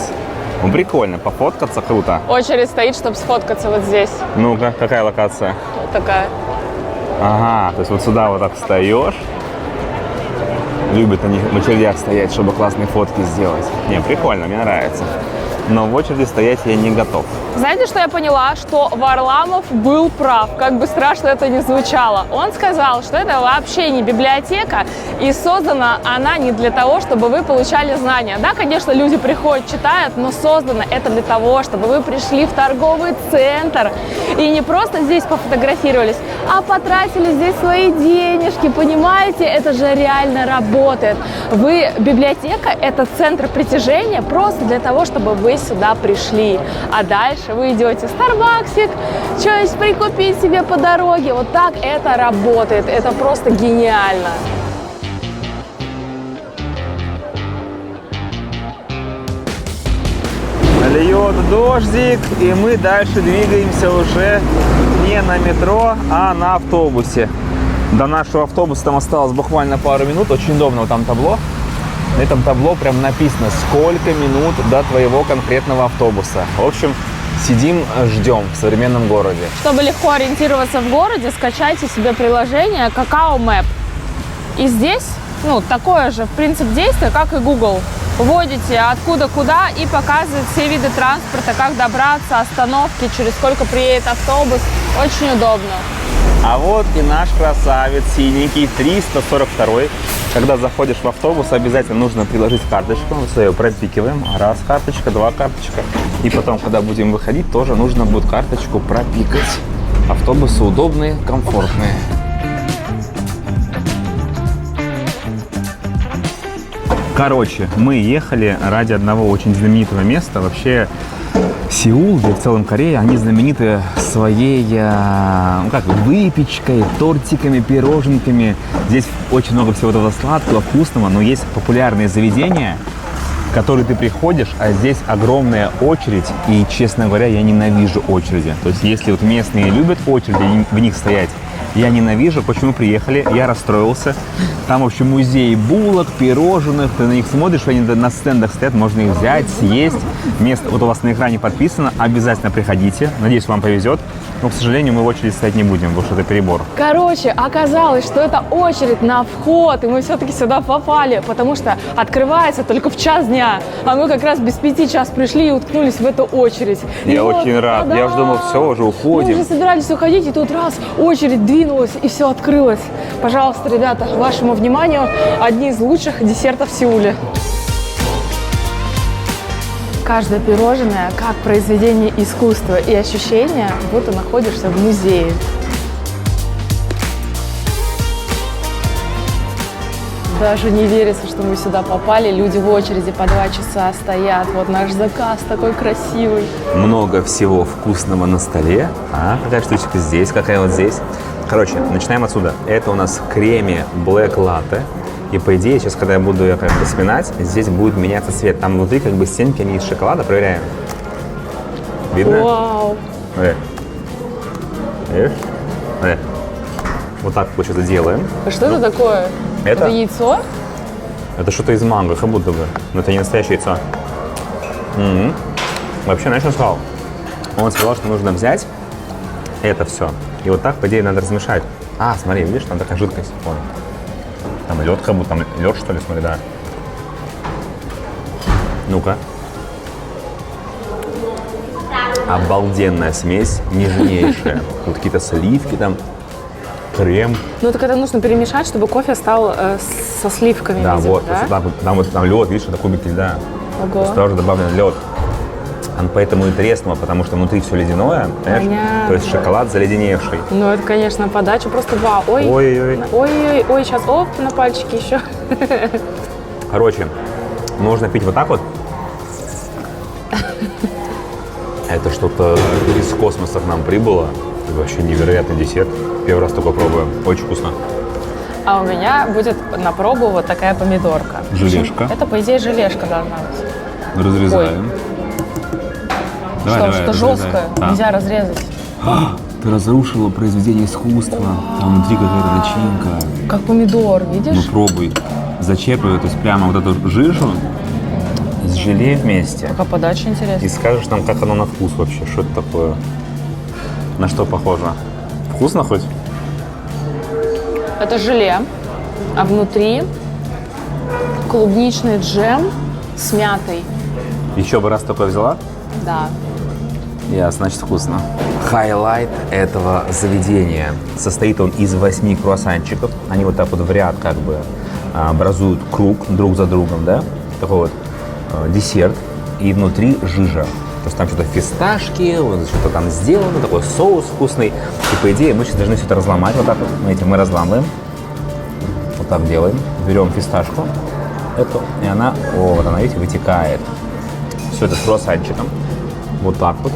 Ну, прикольно, пофоткаться круто. Очередь стоит, чтобы сфоткаться вот здесь. Ну-ка, какая локация? Вот такая. Ага, то есть вот сюда вот так встаешь. Любят они в очередях стоять, чтобы классные фотки сделать. Не, прикольно, мне нравится. Но в очереди стоять я не готов. Знаете, что я поняла? Что Варламов был прав, как бы страшно это ни звучало. Он сказал, что это вообще не библиотека, и создана она не для того, чтобы вы получали знания. Да, конечно, люди приходят, читают, но создано это для того, чтобы вы пришли в торговый центр и не просто здесь пофотографировались, а потратили здесь свои денежки, понимаете? Это же реально работает. Библиотека – это центр притяжения просто для того, чтобы вы сюда пришли. А дальше вы идете в Старбаксик, что-нибудь прикупить себе по дороге. Вот так это работает. Это просто гениально. Льет дождик, и мы дальше двигаемся уже не на метро, а на автобусе. До нашего автобуса там осталось буквально пару минут. Очень удобно, вот там табло. На этом табло прям написано, сколько минут до твоего конкретного автобуса. В общем, сидим, ждем в современном городе. Чтобы легко ориентироваться в городе, скачайте себе приложение Kakao Map. И здесь, такое же, в принципе, действие, как и Google. Вводите откуда куда и показывает все виды транспорта, как добраться, остановки, через сколько приедет автобус. Очень удобно. А вот и наш красавец синенький, 342-й. Когда заходишь в автобус, обязательно нужно приложить карточку. Вот ее пропикиваем. Раз карточка, два карточка. И потом, когда будем выходить, тоже нужно будет карточку пропикать. Автобусы удобные, комфортные. Короче, мы ехали ради одного очень знаменитого места. Вообще, Сеул, да и в целом Корея, они знамениты своей выпечкой, тортиками, пироженками. Здесь очень много всего этого сладкого, вкусного, но есть популярные заведения, в которые ты приходишь, а здесь огромная очередь, и, честно говоря, я ненавижу очереди. То есть, если вот местные любят очереди, в них стоять, я ненавижу. Почему приехали? Я расстроился. Там, в общем, музей булок, пирожных. Ты на них смотришь, они на стендах стоят, можно их взять, съесть. Место вот у вас на экране подписано. Обязательно приходите. Надеюсь, вам повезет. Но, к сожалению, мы в очередь стоять не будем, потому что это перебор. Короче, оказалось, что это очередь на вход, и мы все-таки сюда попали, потому что открывается только в час дня. А мы как раз без 5 час пришли и уткнулись в эту очередь. Я очень рад. Я уже думал, все, уже уходим. Мы уже собирались уходить, и тут раз очередь двинулась, и все открылось. Пожалуйста, ребята, вашему вниманию одни из лучших десертов в Сеуле. Каждое пирожное как произведение искусства и ощущение, будто находишься в музее. Даже не верится, что мы сюда попали. Люди в очереди по 2 часа стоят. Вот наш заказ такой красивый. Много всего вкусного на столе. Какая штучка здесь, какая вот здесь. Короче, начинаем отсюда. Это у нас креми Black Latte. И по идее, сейчас, когда я буду ее как-то сминать, здесь будет меняться цвет. Там внутри как бы стенки они из шоколада. Проверяем. Видно? Вау! Видишь? Вот так вот что-то делаем. А что это такое? Это яйцо? Это что-то из манго, как будто бы. Но это не настоящее яйцо. Вообще, знаешь, что он сказал? Он сказал, что нужно взять это все. И вот так, по идее, надо размешать. Смотри, видишь, там такая жидкость. Вон. Там лед, как будто там лед, что ли, смотри, да. Ну-ка. Обалденная смесь, нежнейшая. Вот какие-то сливки там, крем. Ну, так это нужно перемешать, чтобы кофе стал со сливками, Да, видимо, вот, да? там лед, видишь, это кубики льда. Ого. Сюда уже добавлен лед. Он поэтому и треснуло, потому что внутри все ледяное, понимаешь? Понятно. То есть шоколад заледеневший. Ну, это, конечно, подача просто вау. Ой, Ой-ой-ой. ой, сейчас, оп, на пальчике еще. Короче, нужно пить вот так вот. Это что-то из космоса к нам прибыло. Это вообще невероятный десерт. Первый раз только пробуем. Очень вкусно. А у меня будет на пробу вот такая помидорка. Желешка. Это, по идее, желешка должна быть. Разрезаем. Что жесткое, нельзя разрезать. Ты разрушила произведение искусства. Там внутри какая-то начинка. Как помидор, видишь? Ну пробуй. Зачерпывай, то есть прямо вот эту жижу с желе вместе. Какая подача И интересная. скажешь нам, как оно на вкус вообще, что это такое? На что похоже? Вкусно хоть? Это желе, а внутри клубничный джем с мятой. Еще бы раз такое взяла? Да. Ясно, значит вкусно. Хайлайт этого заведения. Состоит он из 8 круассанчиков. Они вот так вот в ряд как бы образуют круг друг за другом, да? Такой вот десерт. И внутри жижа. То есть там что-то фисташки, вот что-то там сделано, такой соус вкусный. И по идее мы сейчас должны все это разломать. Вот так вот. Смотрите, мы разламываем. Вот так делаем. Берем фисташку эту, и она, вот она, видите, вытекает. Все это с круассанчиком. Вот так вот.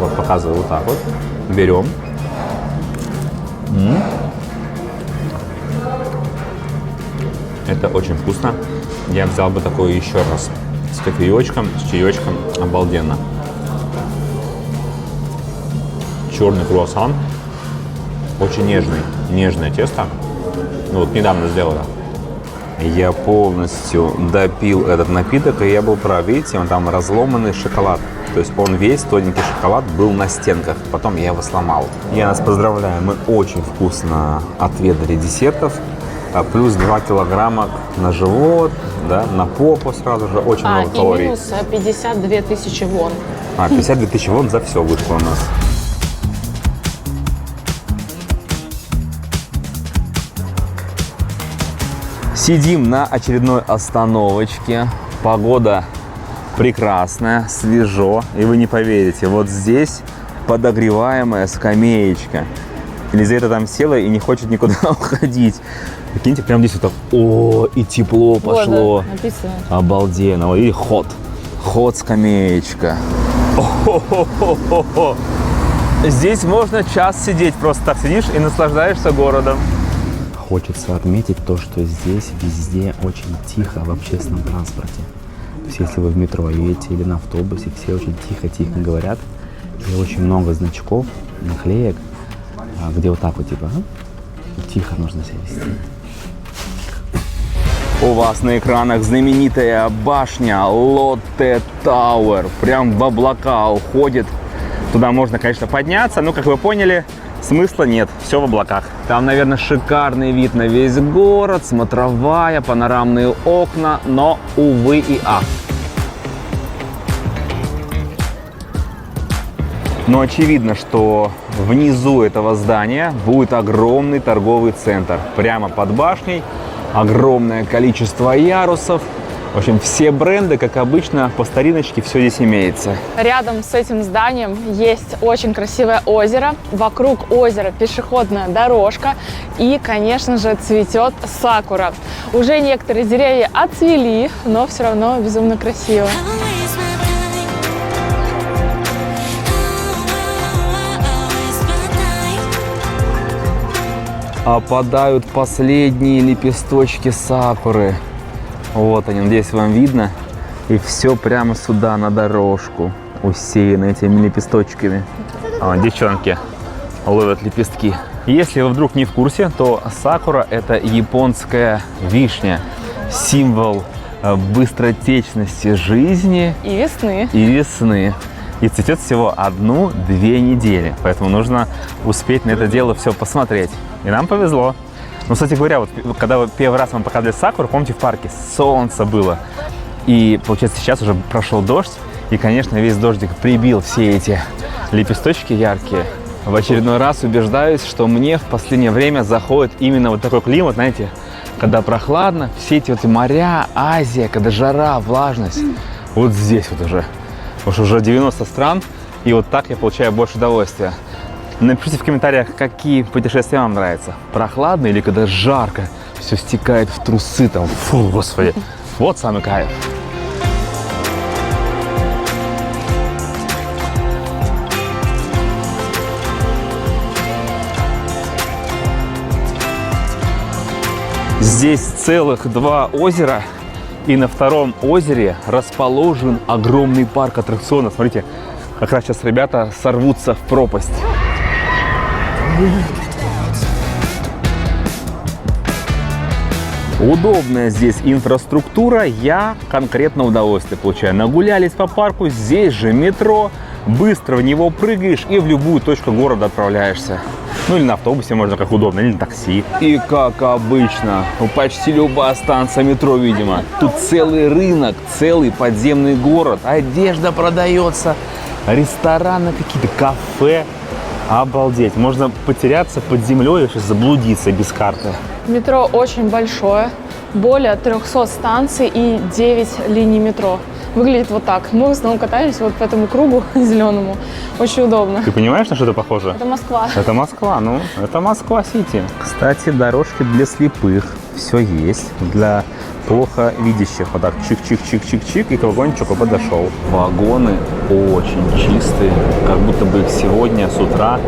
Вот показываю вот так вот. Берем. Это очень вкусно. Я взял бы такое еще раз. С кофеечком, с чаечком. Обалденно. Черный круассан. Очень нежный. Нежное тесто. Ну вот недавно сделано. Я полностью допил этот напиток, и я был прав. Видите, он там разломанный шоколад. То есть он весь, тоненький шоколад, был на стенках. Потом я его сломал. Я нас поздравляю, мы очень вкусно отведали десертов. Плюс 2 килограмма на живот, да, на попу сразу же. Очень много И калорий. минус 52 тысячи вон. 52 тысячи вон за все вышло у нас. Сидим на очередной остановочке. Погода прекрасная, свежо. И вы не поверите, вот здесь подогреваемая скамеечка. Елизавета там села и не хочет никуда уходить. Прикиньте, прямо здесь вот так. О, и тепло пошло. Вот, да, написано. Обалденно. Вот, и ход. Ход скамеечка. О-хо-хо-хо-хо. Здесь можно час сидеть, просто так сидишь и наслаждаешься городом. Хочется отметить то, что здесь везде очень тихо в общественном транспорте. То есть, если вы в метро едете или на автобусе, все очень тихо-тихо говорят. И очень много значков, наклеек, где вот так вот типа тихо нужно себя вести. У вас на экранах знаменитая башня Lotte Tower. Прям в облака уходит. Туда можно, конечно, подняться, но, как вы поняли, смысла нет. Все в облаках. Там, наверное, шикарный вид на весь город, смотровая, панорамные окна, но, увы и ах. Но очевидно, что внизу этого здания будет огромный торговый центр. Прямо под башней. Огромное количество ярусов. В общем, все бренды, как обычно, по стариночке все здесь имеется. Рядом с этим зданием есть очень красивое озеро. Вокруг озера пешеходная дорожка. И, конечно же, цветет сакура. Уже некоторые деревья отцвели, но все равно безумно красиво. Опадают последние лепесточки сакуры. Вот они, надеюсь, вам видно. И все прямо сюда, на дорожку, усеяно этими лепесточками. Девчонки ловят лепестки. Если вы вдруг не в курсе, то сакура – это японская вишня. Символ быстротечности жизни И весны. и весны. И цветет всего 1-2 недели. Поэтому нужно успеть на это дело все посмотреть. И нам повезло. Ну, кстати говоря, вот когда первый раз мы показали сакуру, помните, в парке солнце было. И, получается, сейчас уже прошел дождь. И, конечно, весь дождик прибил все эти лепесточки яркие. В очередной раз убеждаюсь, что мне в последнее время заходит именно вот такой климат, знаете, когда прохладно, все эти вот моря, Азия, когда жара, влажность. Вот здесь вот уже. Уж уже 90 стран, и вот так я получаю больше удовольствия. Напишите в комментариях, какие путешествия вам нравятся. Прохладно или когда жарко, все стекает в трусы там. Фу, господи. Вот самый кайф. Здесь целых 2 озера, и на втором озере расположен огромный парк аттракционов. Смотрите, как раз сейчас ребята сорвутся в пропасть. Удобная здесь инфраструктура, я конкретно удовольствие получаю. Нагулялись по парку, здесь же метро, быстро в него прыгаешь и в любую точку города отправляешься. Ну или на автобусе можно, как удобно, или на такси. И как обычно, почти любая станция метро, видимо. Тут целый рынок, целый подземный город, одежда продается, рестораны какие-то, кафе. Обалдеть, можно потеряться под землей, сейчас заблудиться без карты. Метро очень большое, более 300 станций и 9 линий метро. Выглядит вот так. Мы в основном катаемся вот по этому кругу зеленому. Очень удобно. Ты понимаешь, на что это похоже? Это Москва. Это Москва, ну, это Москва-Сити. Кстати, дорожки для слепых. Все есть. Для плохо видящих. Вот так чик-чик-чик-чик-чик, и к вагончику подошел. Вагоны очень чистые. Как будто бы их сегодня с утра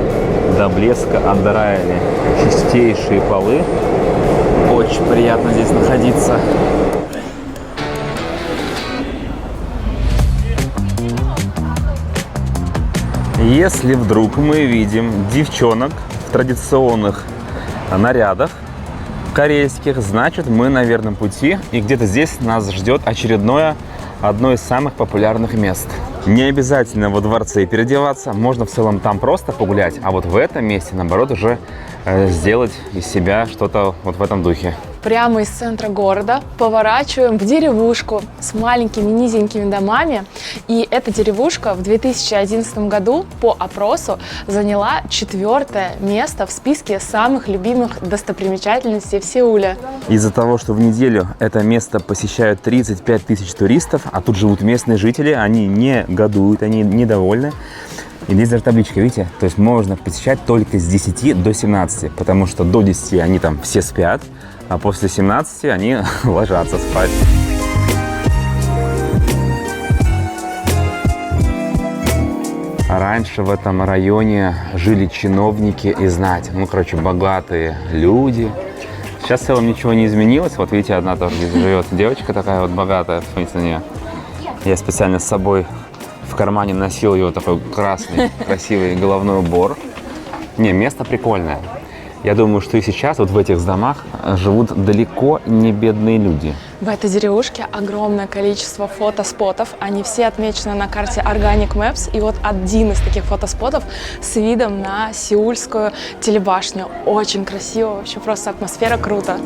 до блеска отдраили. Чистейшие полы. Очень приятно здесь находиться. Если вдруг мы видим девчонок в традиционных нарядах корейских, значит мы на верном пути, и где-то здесь нас ждет очередное, одно из самых популярных мест. Не обязательно во дворце переодеваться, можно в целом там просто погулять, а вот в этом месте, наоборот, уже сделать из себя что-то вот в этом духе. Прямо из центра города поворачиваем в деревушку с маленькими низенькими домами. И эта деревушка в 2011 году по опросу заняла 4-е место в списке самых любимых достопримечательностей в Сеуле. Из-за того, что в неделю это место посещают 35 тысяч туристов, а тут живут местные жители, они не годуют, они недовольны. И здесь даже табличка, видите? То есть можно посещать только с 10 до 17, потому что до 10 они там все спят, а после 17 они ложатся спать. Раньше в этом районе жили чиновники и знать. Ну, короче, богатые люди. Сейчас в целом ничего не изменилось. Вот видите, одна тоже здесь живет девочка такая вот богатая. Посмотрите на нее. Я специально с собой в кармане носил ее такой красный, красивый головной убор. Не, место прикольное. Я думаю, что и сейчас вот в этих домах живут далеко не бедные люди. В этой деревушке огромное количество фотоспотов. Они все отмечены на карте Organic Maps. И вот один из таких фотоспотов с видом на сеульскую телебашню. Очень красиво, вообще просто атмосфера круто.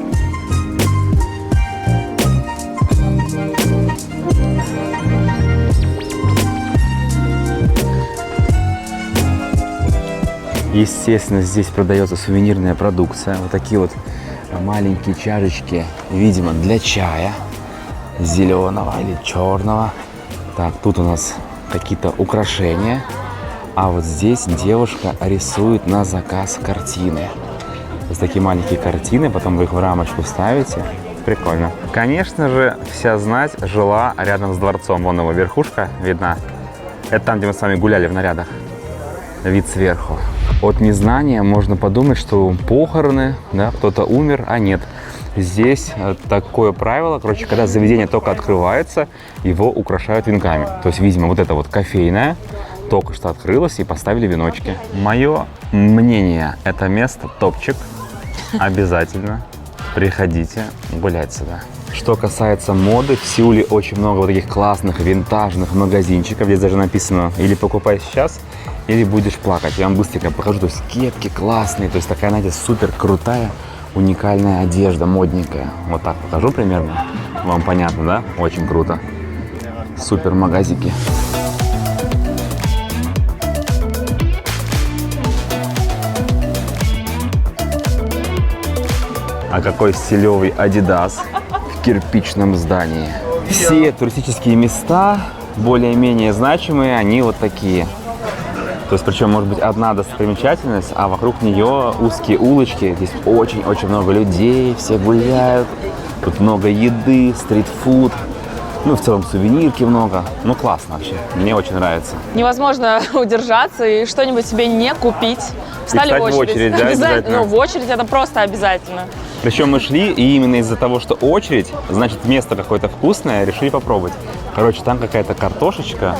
Естественно, здесь продается сувенирная продукция. Вот такие вот маленькие чашечки, видимо, для чая зеленого или черного. Так, тут у нас какие-то украшения. А вот здесь девушка рисует на заказ картины. То есть такие маленькие картины, потом вы их в рамочку ставите. Прикольно. Конечно же, вся знать жила рядом с дворцом. Вон его верхушка видна. Это там, где мы с вами гуляли в нарядах. Вид сверху. От незнания можно подумать, что похороны, да, кто-то умер, а нет. Здесь такое правило, короче, когда заведение только открывается, его украшают венками. То есть, видимо, вот это вот кофейная только что открылась и поставили веночки. Мое мнение, это место топчик. Обязательно приходите гулять сюда. Что касается моды, в Сеуле очень много вот таких классных винтажных магазинчиков. Здесь даже написано: или покупай сейчас, или будешь плакать. Я вам быстренько покажу. То есть кепки классные, то есть такая, знаете, супер крутая, уникальная одежда, модненькая. Вот так покажу примерно. Вам понятно, да? Очень круто. Супер магазики. А какой стилевый Adidas в кирпичном здании. Все туристические места, более-менее значимые, они вот такие. То есть, причем, может быть, одна достопримечательность, а вокруг нее узкие улочки. Здесь очень-очень много людей, все гуляют. Тут много еды, стритфуд. Ну, в целом, сувенирки много. Ну, классно вообще. Мне очень нравится. Невозможно удержаться и что-нибудь себе не купить. Встали в очередь. Да, обязательно. Ну, в очередь это просто обязательно. Причем мы шли, и именно из-за того, что очередь, значит, место какое-то вкусное, решили попробовать. Короче, там какая-то картошечка,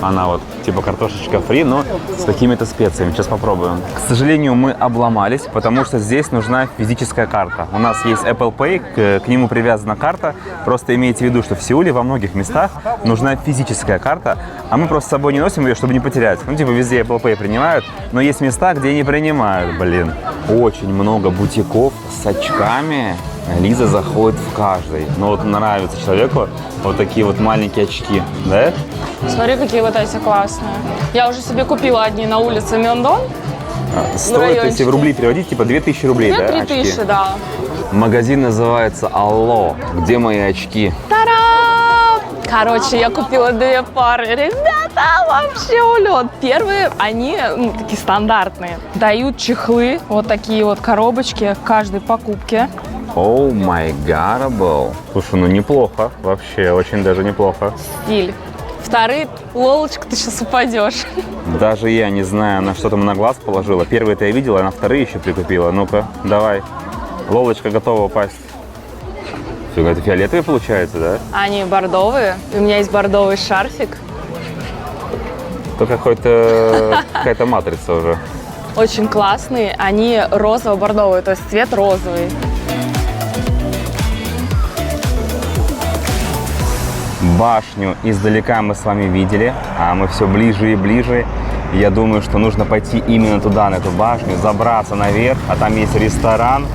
она вот типа картошечка фри, но с какими-то специями. Сейчас попробуем. К сожалению, мы обломались, потому что здесь нужна физическая карта. У нас есть Apple Pay, к нему привязана карта. Просто имейте в виду, что в Сеуле во многих местах нужна физическая карта, а мы просто с собой не носим ее, чтобы не потерять. Ну, типа везде Apple Pay принимают, но есть места, где не принимают, блин. Очень много бутиков с очками. Лиза заходит в каждый. Но вот нравится человеку вот такие вот маленькие очки, да? Смотри, какие вот эти классные. Я уже себе купила одни на улице Мёндон. Стоит, если в рубли переводить, типа 2000 рублей, да? 3000, очки? да. Магазин называется «Алло». Где мои очки? Та-дам! Короче, я купила 2 пары. Ребята, вообще улет. Первые, они такие стандартные. Дают чехлы, вот такие вот коробочки к каждой покупке. О май гадабл. Слушай, ну неплохо. Вообще, очень даже неплохо. Стиль. Вторые, Лолочка, ты сейчас упадешь. Даже я не знаю, на что там на глаз положила. Первые-то я видела, а на вторые еще прикупила. Ну-ка, давай. Лолочка готова упасть. Фига, это фиолетовые получается, да? Они бордовые. У меня есть бордовый шарфик. Это какая-то матрица уже. Очень классные. Они розово-бордовые, то есть цвет розовый. Башню издалека мы с вами видели, а мы все ближе и ближе. Я думаю, что нужно пойти именно туда, на эту башню, забраться наверх, а там есть ресторан,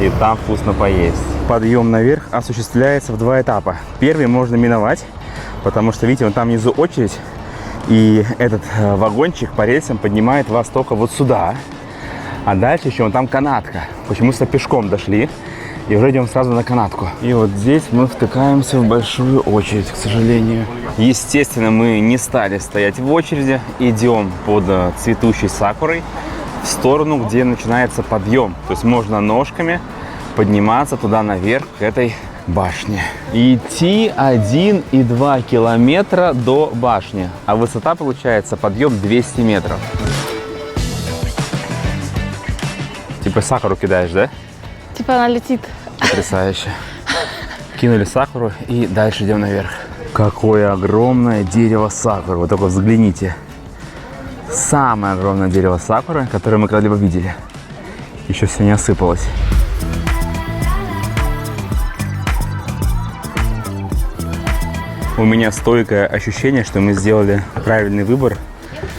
и там вкусно поесть. Подъем наверх осуществляется в 2 этапа. Первый можно миновать, потому что, видите, вон там внизу очередь, и этот вагончик по рельсам поднимает вас только вот сюда. А дальше еще вон там канатка. Почему-то пешком дошли. И уже идем сразу на канатку. И вот здесь мы втыкаемся в большую очередь, к сожалению. Естественно, мы не стали стоять в очереди. Идем под цветущей сакурой в сторону, где начинается подъем. То есть можно ножками подниматься туда наверх, к этой башне. Идти 1,2 километра до башни. А высота получается подъем 200 метров. Типа сакуру кидаешь, да? Типа она летит. Потрясающе. Кинули сакуру и дальше идем наверх. Какое огромное дерево сакуры. Вы только взгляните. Самое огромное дерево сакуры, которое мы когда-либо видели. Еще все не осыпалось. У меня стойкое ощущение, что мы сделали правильный выбор.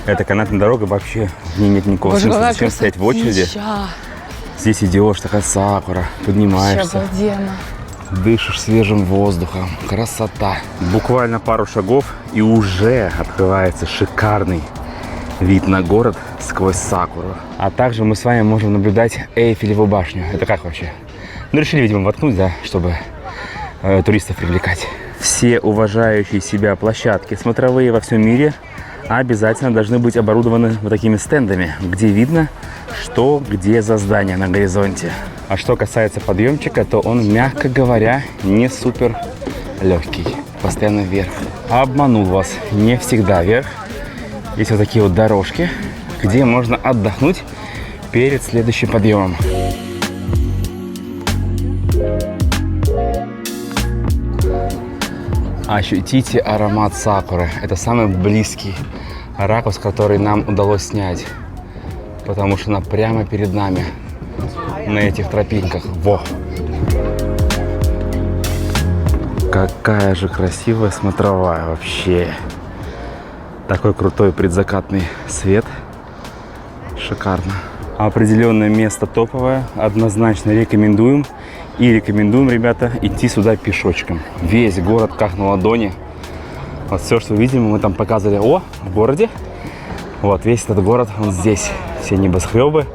Эта канатная дорога вообще, в ней нет никакого смысла. Зачем стоять в очереди? Здесь идешь, такая сакура, поднимаешься, дышишь свежим воздухом, красота. Буквально пару шагов и уже открывается шикарный вид на город сквозь сакуру. А также мы с вами можем наблюдать Эйфелеву башню. Это как вообще? Ну, решили, видимо, воткнуть, да, чтобы туристов привлекать. Все уважающие себя площадки смотровые во всем мире обязательно должны быть оборудованы вот такими стендами, где видно, что где за здание на горизонте. А что касается подъемчика, то он, мягко говоря, не супер легкий. Постоянно вверх. Обманул вас. Не всегда вверх. Есть вот такие вот дорожки, где можно отдохнуть перед следующим подъемом. Ощутите аромат сакуры. Это самый близкий ракурс, который нам удалось снять. Потому что она прямо перед нами. На этих тропинках. Во! Какая же красивая смотровая вообще. Такой крутой предзакатный свет. Шикарно. Определенное место топовое, однозначно рекомендуем. И рекомендуем, ребята, идти сюда пешочком. Весь город как на ладони. Вот все, что видим, мы там показывали в городе. Вот весь этот город, он здесь. Все небоскребы.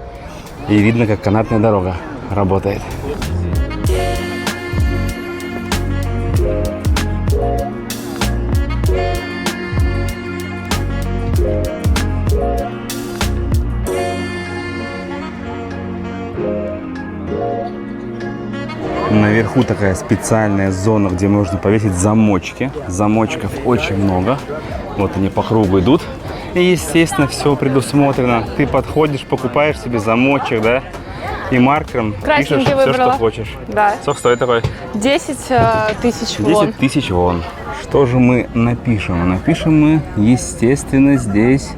И видно, как канатная дорога работает. Наверху такая специальная зона, где можно повесить замочки. Замочков очень много. Вот они по кругу идут. И, естественно, все предусмотрено. Ты подходишь, покупаешь себе замочек, да, и маркером пишешь все, что хочешь. Да. Сколько стоит такой? 10 тысяч вон. 10 тысяч вон. Что же мы напишем? Напишем мы, естественно, здесь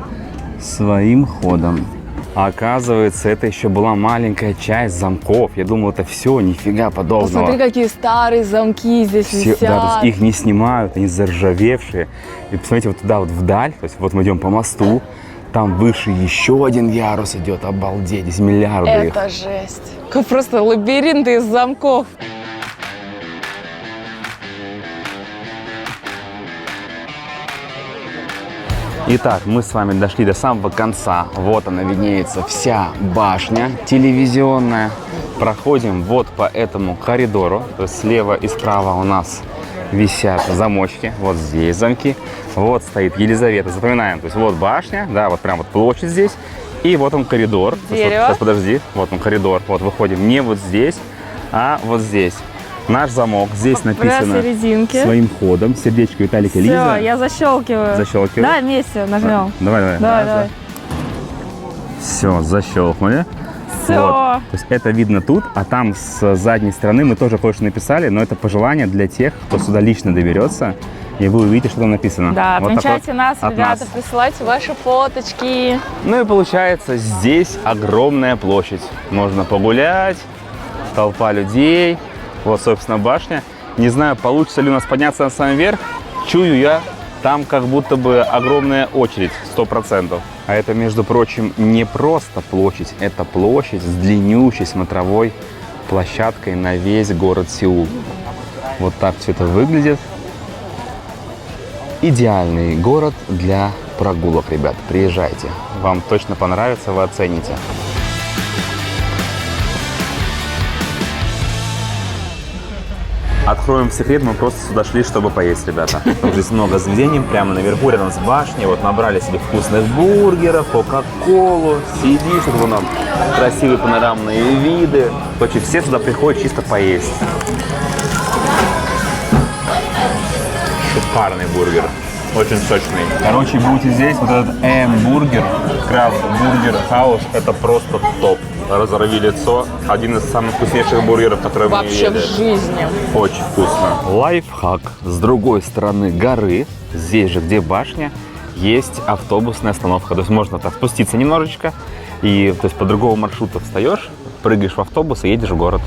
своим ходом. А оказывается, это еще была маленькая часть замков. Я думал, это все, нифига подобного. Посмотри, какие старые замки здесь все, висят. Да, то есть их не снимают, они заржавевшие. И посмотрите, вот туда вот вдаль, то есть вот мы идем по мосту, там выше еще один ярус идет, обалдеть, здесь миллиарды их. Это жесть. Как просто лабиринт из замков. Итак, мы с вами дошли до самого конца. Вот она виднеется, вся башня телевизионная. Проходим вот по этому коридору. То есть слева и справа у нас висят замочки. Вот здесь замки. Вот стоит Елизавета. Запоминаем. То есть вот башня, да, вот прям вот площадь здесь. И вот он коридор. Дерево. Вот, сейчас подожди. Вот он коридор. Вот выходим не вот здесь, а вот здесь. Наш замок. Здесь написано своим ходом. Сердечко Виталика и Лиза. Все, я защелкиваю. Защелкиваю. Да, вместе нажмем. Давай. Все, защелкнули. Все. Вот. То есть это видно тут, а там с задней стороны мы тоже кое-что написали, но это пожелание для тех, кто сюда лично доберется, и вы увидите, что там написано. Да, вот отмечайте нас, от ребята, нас. присылайте ваши фоточки. Ну и получается, здесь огромная площадь. Можно погулять, толпа людей. Вот, собственно, башня. Не знаю, получится ли у нас подняться на самый верх. Чую я, там как будто бы огромная очередь, 100%. А это, между прочим, не просто площадь. Это площадь с длиннющей смотровой площадкой на весь город Сеул. Вот так все это выглядит. Идеальный город для прогулок, ребят. Приезжайте. Вам точно понравится, вы оцените. Откроем секрет, мы просто сюда шли, чтобы поесть, ребята. Там здесь много заведений, прямо наверху, рядом с башней. Вот набрали себе вкусных бургеров, кока-колу. Сидишь, вот вон там красивые панорамные виды. Короче, все сюда приходят чисто поесть. Шикарный бургер. Очень сочный. Короче, будете здесь, вот этот М-бургер, Крафт Бургер Хаус, это просто топ. Разорви лицо. Один из самых вкуснейших бургеров, которые мы Вообще ели. в жизни. Очень вкусно. Лайфхак. С другой стороны горы, здесь же, где башня, есть автобусная остановка. То есть можно так спуститься немножечко, и то есть по другому маршруту встаешь, прыгаешь в автобус и едешь в город.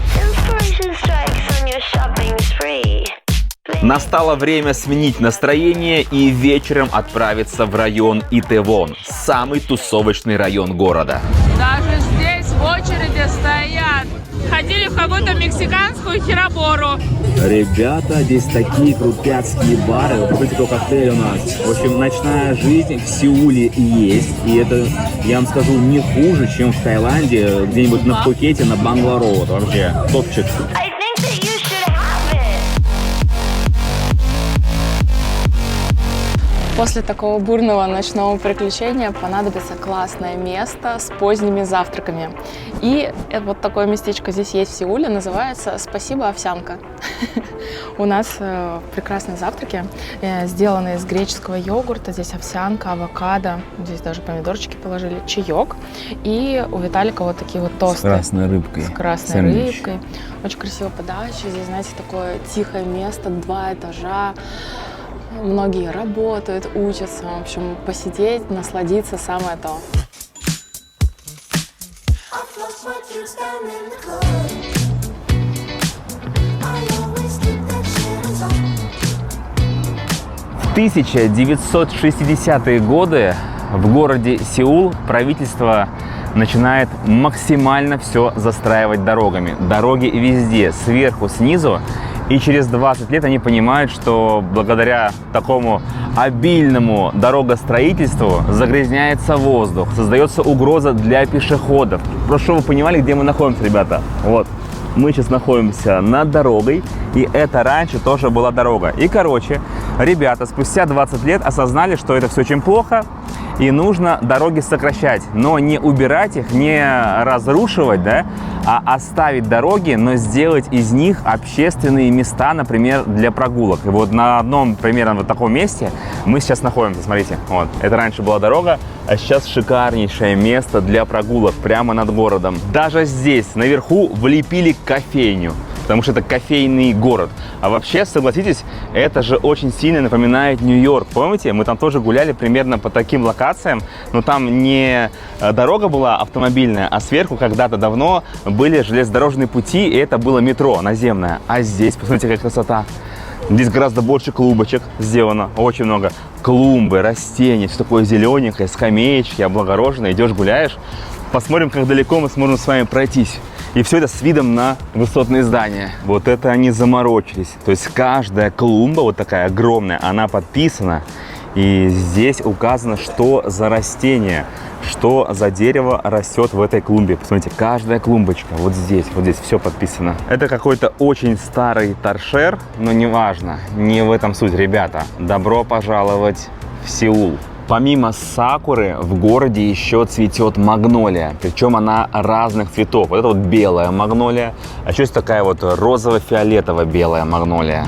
Настало время сменить настроение и вечером отправиться в район Итевон, самый тусовочный район города. Даже здесь в очереди стоят. Ходили в какую-то мексиканскую херобору. Ребята, здесь такие крупяцкие бары. Вот смотрите, какой коктейль у нас. В общем, ночная жизнь в Сеуле есть. И это, я вам скажу, не хуже, чем в Таиланде, где-нибудь на Пхукете, на Банглор-роуд. Вообще, топчик. После такого бурного ночного приключения понадобится классное место с поздними завтраками. И вот такое местечко здесь есть в Сеуле, называется «Спасибо, овсянка». У нас прекрасные завтраки, сделанные из греческого йогурта. Здесь овсянка, авокадо, здесь даже помидорчики положили, чаек. И у Виталика вот такие вот тосты. С красной рыбкой. С красной рыбкой. Очень красивая подача. Здесь, знаете, такое тихое место, 2 этажа. Многие работают, учатся. В общем, посидеть, насладиться — самое то. В 1960-е годы в городе Сеул правительство начинает максимально все застраивать дорогами. Дороги везде, сверху, снизу. И через 20 лет они понимают, что благодаря такому обильному дорогостроительству загрязняется воздух, создается угроза для пешеходов. Просто чтобы вы понимали, где мы находимся, ребята. Вот, мы сейчас находимся над дорогой, и это раньше тоже была дорога. И, короче, ребята спустя 20 лет осознали, что это все очень плохо, и нужно дороги сокращать, но не убирать их, не разрушивать, да, а оставить дороги, но сделать из них общественные места, например, для прогулок. И вот на одном примерно вот таком месте мы сейчас находимся, смотрите, вот, это раньше была дорога, а сейчас шикарнейшее место для прогулок прямо над городом. Даже здесь, наверху, влепили кофейню, потому что это кофейный город. А вообще, согласитесь, это же очень сильно напоминает Нью-Йорк. Помните, мы там тоже гуляли примерно по таким локациям, но там не дорога была автомобильная, а сверху когда-то давно были железнодорожные пути, и это было метро наземное. А здесь, посмотрите, какая красота. Здесь гораздо больше клумбочек сделано, очень много. Клумбы, растения, все такое зелененькое, скамеечки, облагороженное. Идешь, гуляешь. Посмотрим, как далеко мы сможем с вами пройтись. И все это с видом на высотные здания. Вот это они заморочились. То есть каждая клумба, вот такая огромная, она подписана. И здесь указано, что за растение, что за дерево растет в этой клумбе. Посмотрите, каждая клумбочка вот здесь все подписано. Это какой-то очень старый торшер, но неважно, не в этом суть. Ребята, добро пожаловать в Сеул. Помимо сакуры в городе еще цветет магнолия, причем она разных цветов. Вот это вот белая магнолия, а еще есть такая вот розово-фиолетово-белая магнолия.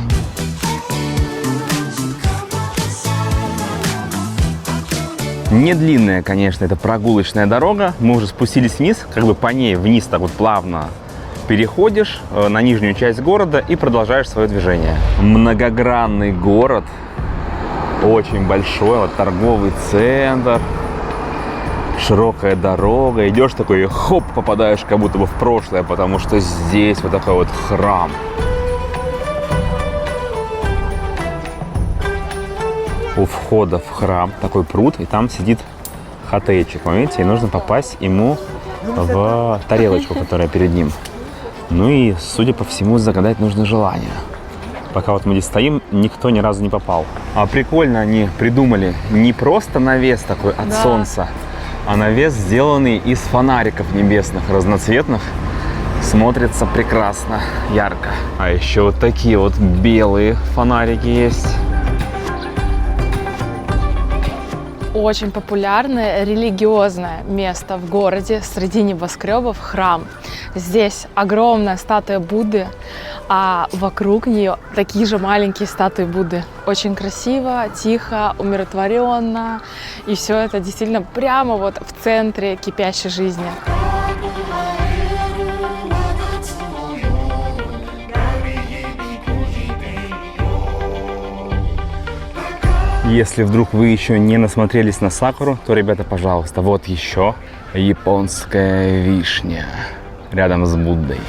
Не длинная, конечно, это прогулочная дорога. Мы уже спустились вниз, как бы по ней вниз так вот плавно переходишь на нижнюю часть города и продолжаешь свое движение. Многогранный город. Очень большой, вот торговый центр, широкая дорога. Идешь такой и хоп, попадаешь как будто бы в прошлое, потому что здесь вот такой вот храм. У входа в храм такой пруд, и там сидит хатейчик, понимаете, и нужно попасть ему в тарелочку, которая перед ним. Ну и, судя по всему, загадать нужно желание. Пока вот мы здесь стоим, никто ни разу не попал. А прикольно они придумали не просто навес такой от солнца, а навес, сделанный из фонариков небесных, разноцветных. Смотрится прекрасно, ярко. А еще вот такие вот белые фонарики есть. Очень популярное религиозное место в городе среди небоскребов — храм. Здесь огромная статуя Будды, а вокруг нее такие же маленькие статуи Будды. Очень красиво, тихо, умиротворенно. И все это действительно прямо вот в центре кипящей жизни. Если вдруг вы еще не насмотрелись на сакуру, то, ребята, пожалуйста, вот еще японская вишня рядом с Буддой.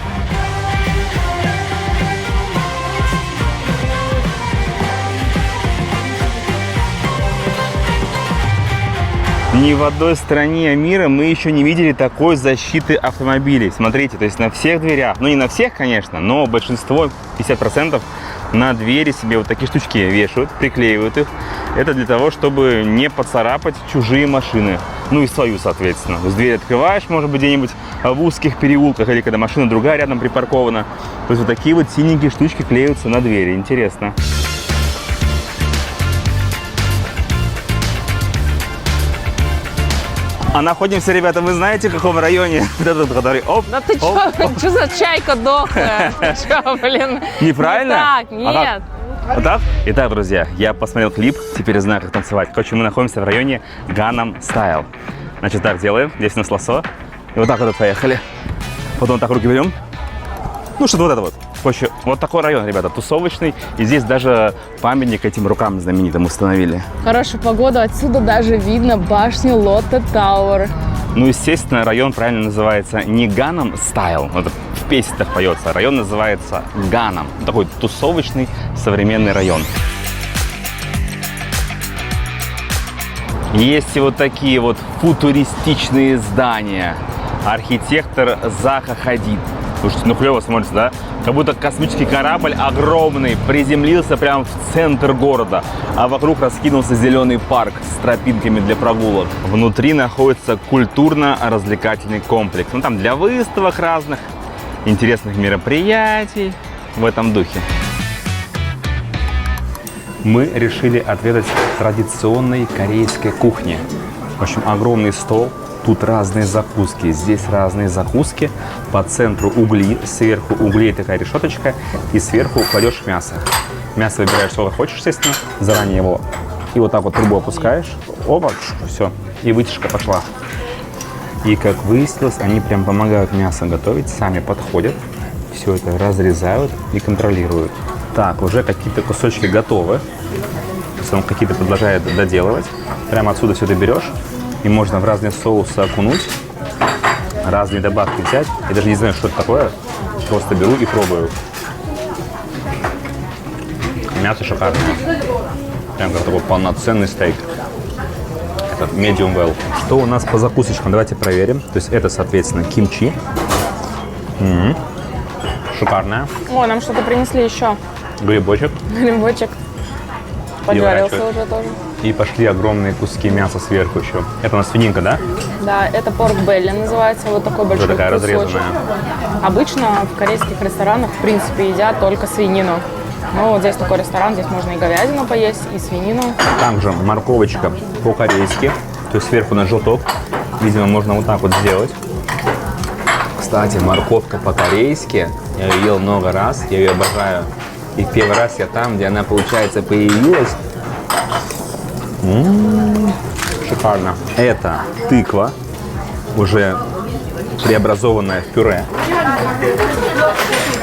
Ни в одной стране мира мы еще не видели такой защиты автомобилей. Смотрите, то есть на всех дверях, ну не на всех, конечно, но большинство, 50%, на двери себе вот такие штучки вешают, приклеивают их. Это для того, чтобы не поцарапать чужие машины. Ну и свою, соответственно. То есть дверь открываешь, может быть, где-нибудь в узких переулках, или когда машина другая рядом припаркована. То есть вот такие вот синенькие штучки клеются на двери. Интересно. А находимся, ребята, вы знаете, в каком районе? Вот этот, который... Оп, Да ты что за чайка дохлая? Что, блин? Неправильно? Не так, нет. Вот так? Итак, друзья, я посмотрел клип, теперь знаю, как танцевать. Короче, мы находимся в районе Gangnam Style. Значит, так делаем. Здесь у нас лассо. И вот так вот поехали. Потом так руки берем. Ну, что-то вот это вот. Короче, вот такой район, ребята, тусовочный. И здесь даже памятник этим рукам знаменитым установили. Хорошую погоду, отсюда даже видно башню Lotte Tower. Ну, естественно, район правильно называется не Gangnam Style. Это в песне так поется. Район называется Gangnam. Такой тусовочный современный район. Есть и вот такие вот футуристичные здания. Архитектор Заха Хадид. Слушайте, ну клево смотрится, да? Как будто космический корабль огромный приземлился прямо в центр города, а вокруг раскинулся зеленый парк с тропинками для прогулок. Внутри находится культурно-развлекательный комплекс. Ну там для выставок разных, интересных мероприятий в этом духе. Мы решили отведать традиционной корейской кухни. В общем, огромный стол. Тут разные закуски, здесь разные закуски. По центру угли, сверху углей такая решеточка, и сверху кладешь мясо. Мясо выбираешь сколько хочешь, естественно, заранее его. И вот так вот трубу опускаешь, оба, все, и вытяжка пошла. И как выяснилось, они прям помогают мясо готовить, сами подходят, все это разрезают и контролируют. Так, уже какие-то кусочки готовы. Он какие-то продолжает доделывать. Прямо отсюда все это берешь. И можно в разные соусы окунуть, разные добавки взять. Я даже не знаю, что это такое. Просто беру и пробую. Мясо шикарное. Прям как такой полноценный стейк. Этот medium well. Что у нас по закусочкам? Давайте проверим. То есть это, соответственно, кимчи. Шикарная. О, нам что-то принесли еще. Грибочек. Грибочек. Поджарился уже тоже. И пошли огромные куски мяса сверху еще. Это у нас свининка, да? Да, это порк белли называется. Вот такой большой такая кусочек. разрезанная. Обычно в корейских ресторанах, в принципе, едят только свинину. Но вот здесь такой ресторан, здесь можно и говядину поесть, и свинину. Там же морковочка по-корейски. То есть сверху на желток. Видимо, можно вот так вот сделать. Кстати, морковка по-корейски. Я ее ел много раз, я ее обожаю. И первый раз я там, где она, получается, появилась. Шикарно. Это тыква, уже преобразованная в пюре.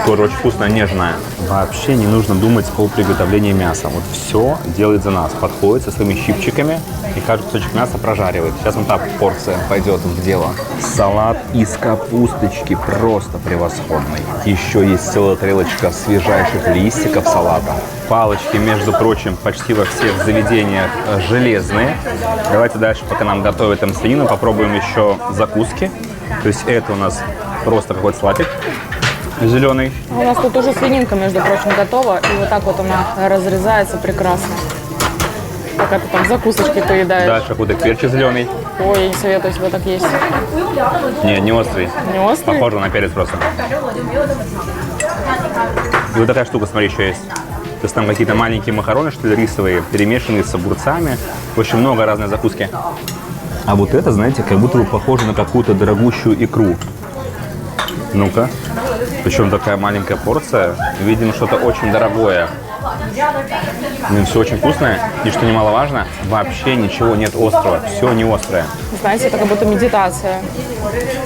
Тоже очень вкусная, нежная. Вообще не нужно думать о приготовлении мяса. Вот все делает за нас. Подходит со своими щипчиками и каждый кусочек мяса прожаривает. Сейчас вот так порция пойдет в дело. Салат из капусточки просто превосходный. Еще есть целая тарелочка свежайших листиков салата. Палочки, между прочим, почти во всех заведениях железные. Давайте дальше, пока нам готовят там свинину, попробуем еще закуски. То есть это у нас просто какой-то салатик зеленый. У нас тут уже свининка, между прочим, готова. И вот так вот она разрезается прекрасно. Пока ты там закусочки поедаешь. Дальше какой-то перчик зеленый. Ой, я не советую себе так есть. Не острый. Не острый? Похоже на перец просто. И вот такая штука, смотри, еще есть. То есть там какие-то маленькие макароны, что ли, рисовые, перемешанные с огурцами. В общем, много разной закуски. А вот это, знаете, как будто бы похоже на какую-то дорогущую икру. Ну-ка. Причем такая маленькая порция. Видимо, что-то очень дорогое. Ну, все очень вкусное. И что немаловажно, вообще ничего нет острого. Все не острое. Знаете, это как будто медитация.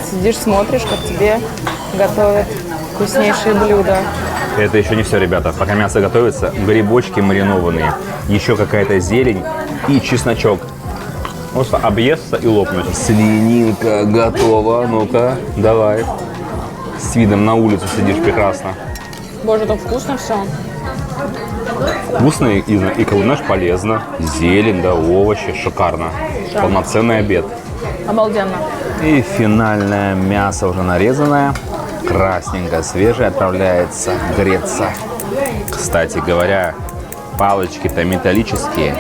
Сидишь, смотришь, как тебе готовят вкуснейшие блюда. Это еще не все, ребята. Пока мясо готовится, грибочки маринованные, еще какая-то зелень и чесночок. Просто объесться и лопнуть. Свининка готова. Ну-ка, давай. С видом на улицу сидишь прекрасно. Боже, так вкусно все. Вкусно и знаешь, полезно. Зелень, да, овощи. Шикарно. Да. Полноценный обед. Обалденно. И финальное мясо уже нарезанное. Красненькое, свежее отправляется греться. Кстати говоря, палочки-то металлические.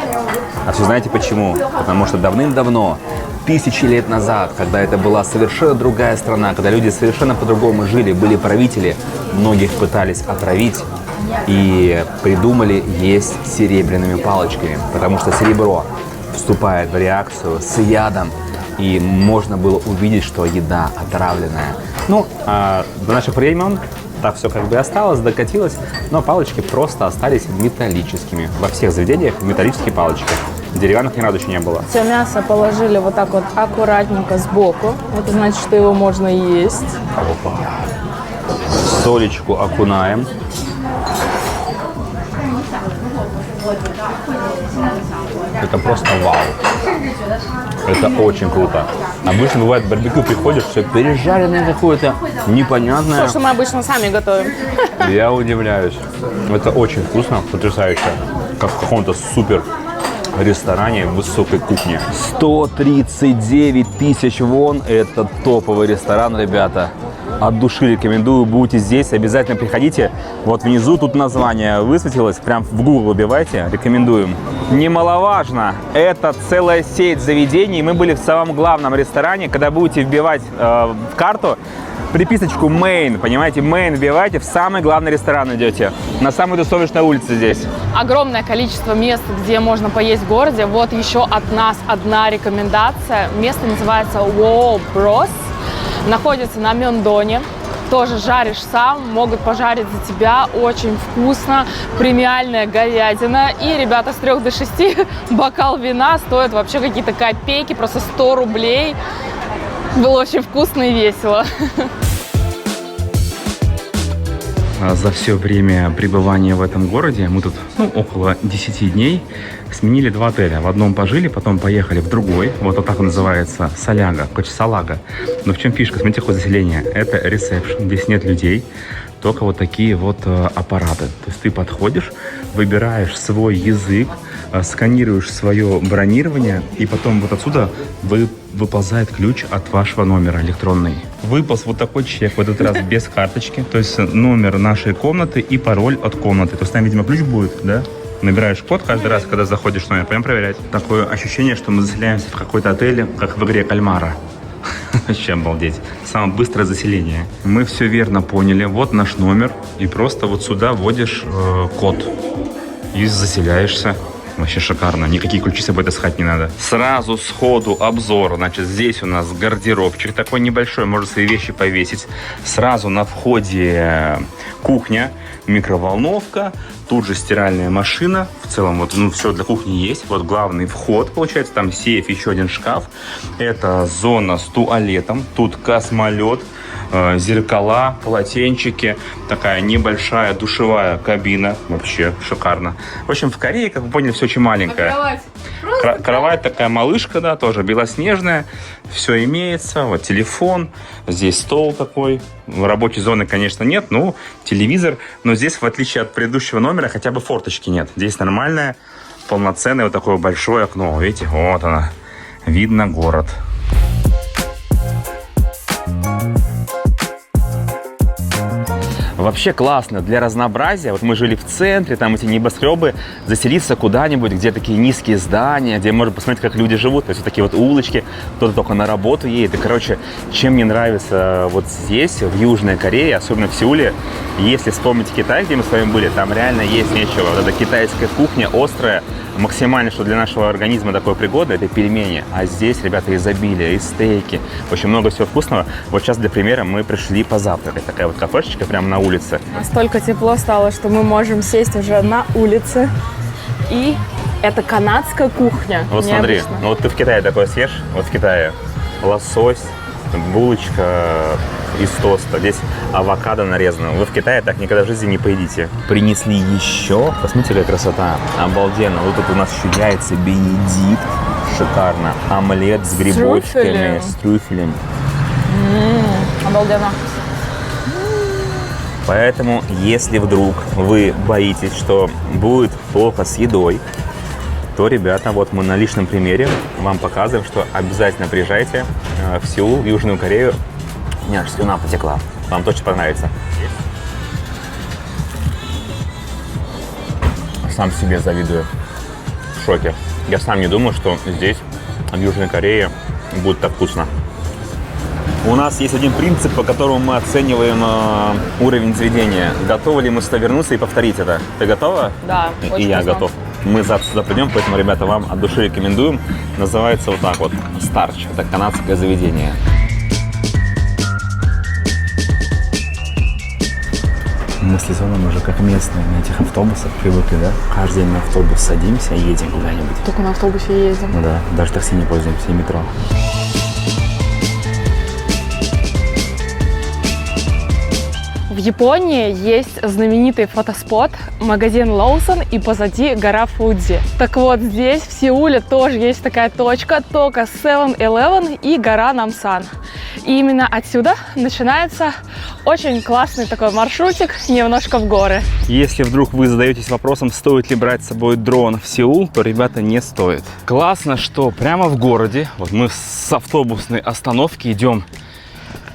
А все знаете почему? Потому что давным-давно, тысячи лет назад, когда это была совершенно другая страна, когда люди совершенно по-другому жили, были правители, многих пытались отравить и придумали есть серебряными палочками, потому что серебро вступает в реакцию с ядом, и можно было увидеть, что еда отравленная. Ну, а до наших времен так все как бы осталось, докатилось, но палочки просто остались металлическими. Во всех заведениях металлические палочки. Деревянных ни разу еще не было. Все мясо положили вот так вот аккуратненько сбоку. Это значит, что его можно есть. Опа. Солечку окунаем. Это просто вау. Это очень круто. Обычно бывает, в барбекю приходишь, все пережаренное какое-то, непонятное. То, что мы обычно сами готовим. Я удивляюсь. Это очень вкусно, потрясающе. Как в каком-то супер ресторане высокой кухни. 139 тысяч вон. Это топовый ресторан, ребята. От души рекомендую, будете здесь, обязательно приходите. Вот внизу тут название высветилось, прям в Google убивайте, рекомендуем. Немаловажно, это целая сеть заведений. Мы были в самом главном ресторане. Когда будете вбивать в карту приписочку Main, понимаете, Main вбивайте, в самый главный ресторан идете. На самой тусовочной улице здесь. Огромное количество мест, где можно поесть в городе. Вот еще от нас одна рекомендация. Место называется Wow Bros. Находится на Мёндоне. Тоже жаришь сам, могут пожарить за тебя. Очень вкусно. Премиальная говядина. И, ребята, с 3 до 6 бокал вина стоит вообще какие-то копейки, просто 100 рублей. Было очень вкусно и весело. За все время пребывания в этом городе, мы тут около 10 дней, сменили 2 отеля. В одном пожили, потом поехали в другой. Вот так он называется, Соляга, Салага. Но в чем фишка? Смотрите, какое заселение. Это ресепшн, здесь нет людей, только вот такие вот аппараты. То есть ты подходишь, выбираешь свой язык, сканируешь свое бронирование, и потом вот отсюда выползает ключ от вашего номера электронный. Выполз вот такой чек, в этот раз без карточки, то есть номер нашей комнаты и пароль от комнаты. То есть там, видимо, ключ будет, да? Набираешь код каждый раз, когда заходишь в номер, пойдем проверять. Такое ощущение, что мы заселяемся в какой-то отель, как в игре «Кальмара». Вообще обалдеть. Самое быстрое заселение. Мы все верно поняли. Вот наш номер. И просто вот сюда вводишь код. И заселяешься. Вообще шикарно. Никакие ключи с собой таскать не надо. Сразу сходу обзор. Значит, здесь у нас гардеробчик такой небольшой. Можно свои вещи повесить. Сразу на входе кухня, микроволновка. Тут же стиральная машина. В целом, вот, все для кухни есть. Вот главный вход, получается. Там сейф, еще один шкаф. Это зона с туалетом. Тут космолет. Зеркала, полотенчики, такая небольшая душевая кабина, вообще шикарно. В общем, в Корее, как вы поняли, все очень маленькое. Кровать такая малышка, да, тоже белоснежная, все имеется, вот телефон, здесь стол такой, рабочей зоны, конечно, нет, ну, телевизор, но здесь, в отличие от предыдущего номера, хотя бы форточки нет, здесь нормальное, полноценное вот такое большое окно, видите, вот оно, видно город. Вообще классно для разнообразия. Вот мы жили в центре, там эти небоскребы, заселиться куда-нибудь, где такие низкие здания, где можно посмотреть, как люди живут. То есть вот такие вот улочки, кто-то только на работу едет. И, короче, чем мне нравится вот здесь, в Южной Корее, особенно в Сеуле, если вспомнить Китай, где мы с вами были, там реально есть нечего. Вот эта китайская кухня острая, максимально, что для нашего организма такое пригодно, это пельмени. А здесь, ребята, изобилие, и стейки, очень много всего вкусного. Вот сейчас, для примера, мы пришли позавтракать. Такая вот кафешечка прямо на улице. Настолько тепло стало, что мы можем сесть уже на улице. И это канадская кухня. Вот смотри, необычно. ну вот ты в Китае такое съешь, вот в Китае лосось, булочка из тоста, здесь авокадо нарезано. Вы в Китае так никогда в жизни не поедите. Принесли еще, посмотрите, какая красота, обалденно. Вот тут у нас еще яйца бенедикт, шикарно. Омлет с грибочками, с трюфелем. Обалденно. Поэтому, если вдруг вы боитесь, что будет плохо с едой, то, ребята, вот мы на личном примере вам показываем, что обязательно приезжайте в Сеул, в Южную Корею. У меня аж слюна потекла. Вам точно понравится. Сам себе завидую. В шоке. Я сам не думал, что здесь, в Южной Корее, будет так вкусно. У нас есть один принцип, по которому мы оцениваем уровень заведения. Готовы ли мы сюда вернуться и повторить это? Ты готова? Да, И очень я вкусно. готов. Мы завтра сюда придем, поэтому, ребята, вам от души рекомендуем. Называется вот так вот Starch. Это канадское заведение. Мы с Лизоном уже как местные на этих автобусах привыкли, да? Каждый день на автобус садимся и едем куда-нибудь. Только на автобусе ездим. Ну да, даже такси не пользуемся, и метро. В Японии есть знаменитый фотоспот, магазин Lawson и позади гора Фудзи. Так вот, здесь, в Сеуле, тоже есть такая точка, только 7-Eleven и гора Намсан. И именно отсюда начинается очень классный такой маршрутик немножко в горы. Если вдруг вы задаетесь вопросом, стоит ли брать с собой дрон в Сеул, то, ребята, не стоит. Классно, что прямо в городе, вот мы с автобусной остановки идем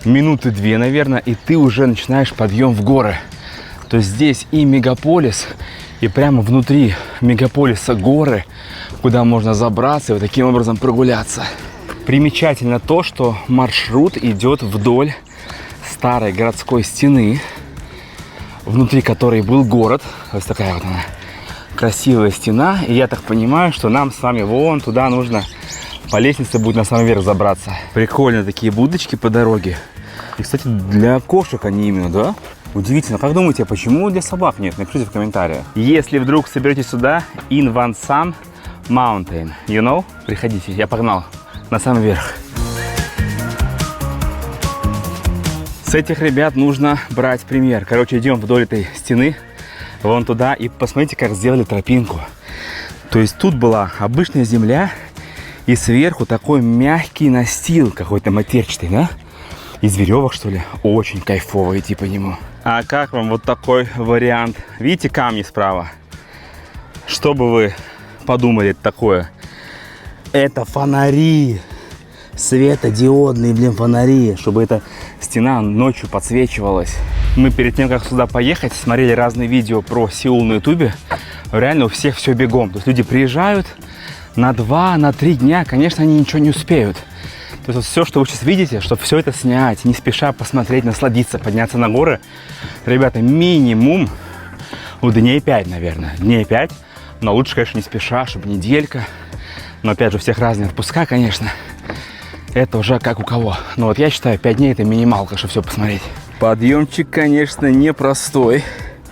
минуты 2, наверное, и ты уже начинаешь подъем в горы. То есть здесь и мегаполис, и прямо внутри мегаполиса горы, куда можно забраться и вот таким образом прогуляться. Примечательно то, что маршрут идет вдоль старой городской стены, внутри которой был город. Вот такая вот она красивая стена. И я так понимаю, что нам с вами вон туда нужно по лестнице будет на самый верх забраться. Прикольно такие будочки по дороге. И, кстати, для кошек они именно, да? Удивительно. Как думаете, почему для собак нет? Напишите в комментариях. Если вдруг соберетесь сюда, in Van Sam Mountain, you know? Приходите, я погнал на самый верх. С этих ребят нужно брать пример. Короче, идем вдоль этой стены, вон туда, и посмотрите, как сделали тропинку. То есть тут была обычная земля, и сверху такой мягкий настил какой-то матерчатый, да? Из веревок, что ли? Очень кайфово идти по нему. А как вам вот такой вариант? Видите камни справа? Что бы вы подумали такое? Это фонари. Светодиодные, блин, фонари. Чтобы эта стена ночью подсвечивалась. Мы перед тем, как сюда поехать, смотрели разные видео про Сеул на ютубе. Реально у всех все бегом. То есть люди приезжают на 2-3 дня. Конечно, они ничего не успеют. То есть вот все, что вы сейчас видите, чтобы все это снять, не спеша посмотреть, насладиться, подняться на горы, ребята, минимум дней 5, наверное. Дней 5, но лучше, конечно, не спеша, чтобы неделька. Но опять же, у всех разные отпуска, конечно. Это уже как у кого. Но вот я считаю, 5 дней это минималка, чтобы все посмотреть. Подъемчик, конечно, непростой.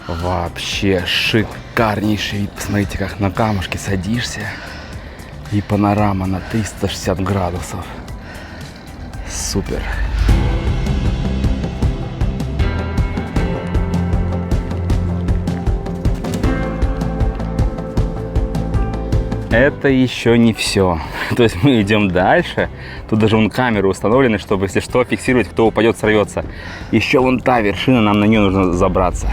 Вообще шикарнейший вид. Посмотрите, как на камушке садишься. И панорама на 360 градусов. Супер. Это еще не все. То есть мы идем дальше. Тут даже вон камеры установлены, чтобы, если что, фиксировать, кто упадет, сорвется. Еще вон та вершина, нам на нее нужно забраться.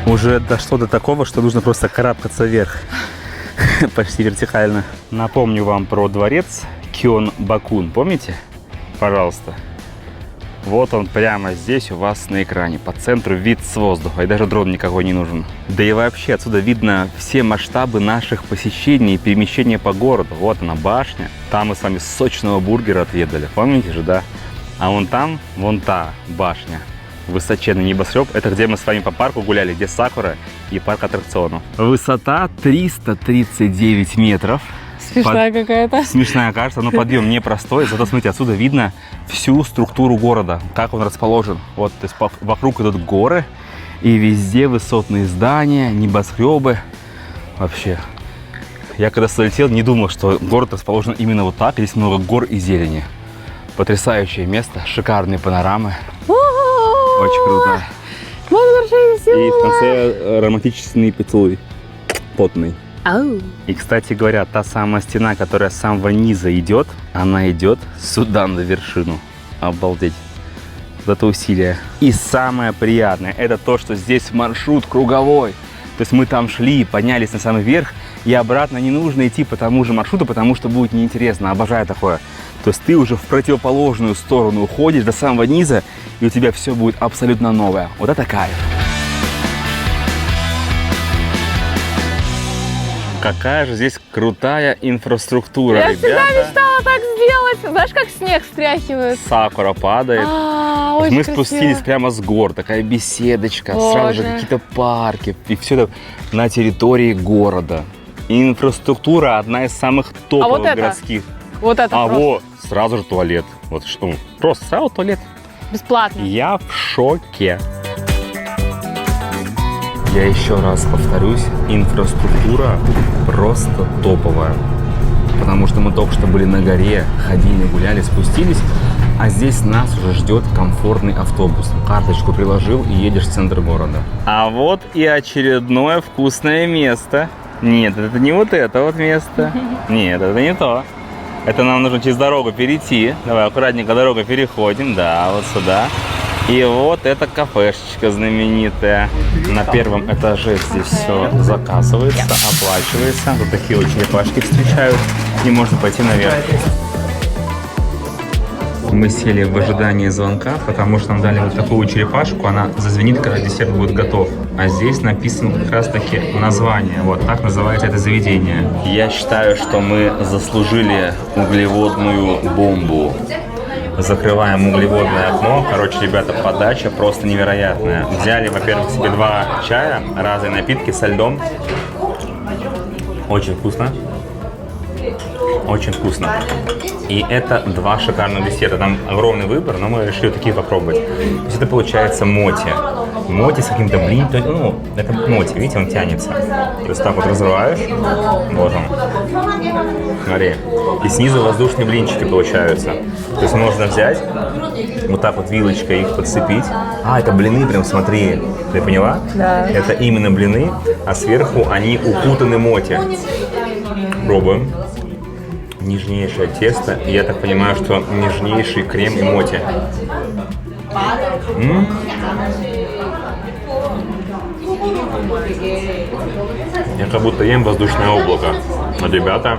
Уже дошло до такого, что нужно просто карабкаться вверх. Почти вертикально. Напомню вам про дворец Кёнбакун. Помните? Пожалуйста. Вот он прямо здесь у вас на экране. По центру вид с воздуха. И даже дрон никакой не нужен. Да и вообще отсюда видно все масштабы наших посещений и перемещения по городу. Вот она башня. Там мы с вами сочного бургера отведали. Помните же, да? А вон там, вон та башня. Высоченный небоскреб. Это где мы с вами по парку гуляли, где Сакура и парк аттракционов. Высота 339 метров. Смешная какая-то. Смешная, кажется, но подъем непростой. Зато, смотрите, отсюда видно всю структуру города, как он расположен. Вот, то есть вокруг идут горы, и везде высотные здания, небоскребы. Вообще, я когда сюда летел, не думал, что город расположен именно вот так. Здесь много гор и зелени. Потрясающее место, шикарные панорамы. Очень круто. И в конце романтический поцелуй. Потный. И, кстати говоря, та самая стена, которая с самого низа идет, она идет сюда на вершину. Обалдеть. Вот это усилие. И самое приятное, это то, что здесь маршрут круговой. То есть мы там шли, поднялись на самый верх, и обратно не нужно идти по тому же маршруту, потому что будет неинтересно. Обожаю такое. То есть ты уже в противоположную сторону уходишь до самого низа, и у тебя все будет абсолютно новое. Вот это кайф. Какая же здесь крутая инфраструктура, Я ребята. всегда мечтала так сделать. Знаешь, как снег стряхивает? Сакура падает. Очень Мы красиво. спустились прямо с гор, такая беседочка, сразу же Боже. какие-то парки. И все это на территории города. Инфраструктура одна из самых топовых вот это? городских. Вот это просто вот, сразу же туалет. Вот что, просто сразу туалет. бесплатно. Я в шоке. Я еще раз повторюсь, инфраструктура просто топовая. Потому что мы только что были на горе, ходили, гуляли, спустились. А здесь нас уже ждет комфортный автобус. Карточку приложил и едешь в центр города. А вот и очередное вкусное место. Нет, это не вот это вот место. Нет, это не то. Это нам нужно через дорогу перейти. Давай аккуратненько дорогу переходим. Да, вот сюда. И вот эта кафешечка знаменитая. На первом этаже здесь все заказывается, оплачивается. Вот такие вот черепашки встречают. И можно пойти наверх. Мы сели в ожидании звонка, потому что нам дали вот такую черепашку. Она зазвенит, когда десерт будет готов. А здесь написано как раз таки название. Вот так называется это заведение. Я считаю, что мы заслужили углеводную бомбу. Закрываем углеводное окно. Короче, ребята, подача просто невероятная. Взяли, во-первых, себе 2 чая, разные напитки со льдом. Очень вкусно. Очень вкусно. И это 2 шикарных десерта. Там огромный выбор, но мы решили такие попробовать. То есть это получается моти. Моти с каким-то блин. Ну, это моти, видите, он тянется. То есть так вот разрываешь. Вот он. Смотри. И снизу воздушные блинчики получаются. То есть можно взять, вот так вот вилочкой их подцепить. А, это блины прям, смотри. Ты поняла? Да. Это именно блины, а сверху они укутаны моти. Пробуем. Нежнейшее тесто. И я так понимаю, что нежнейший крем и моти. Я как будто ем воздушное облако. Вот, ребята,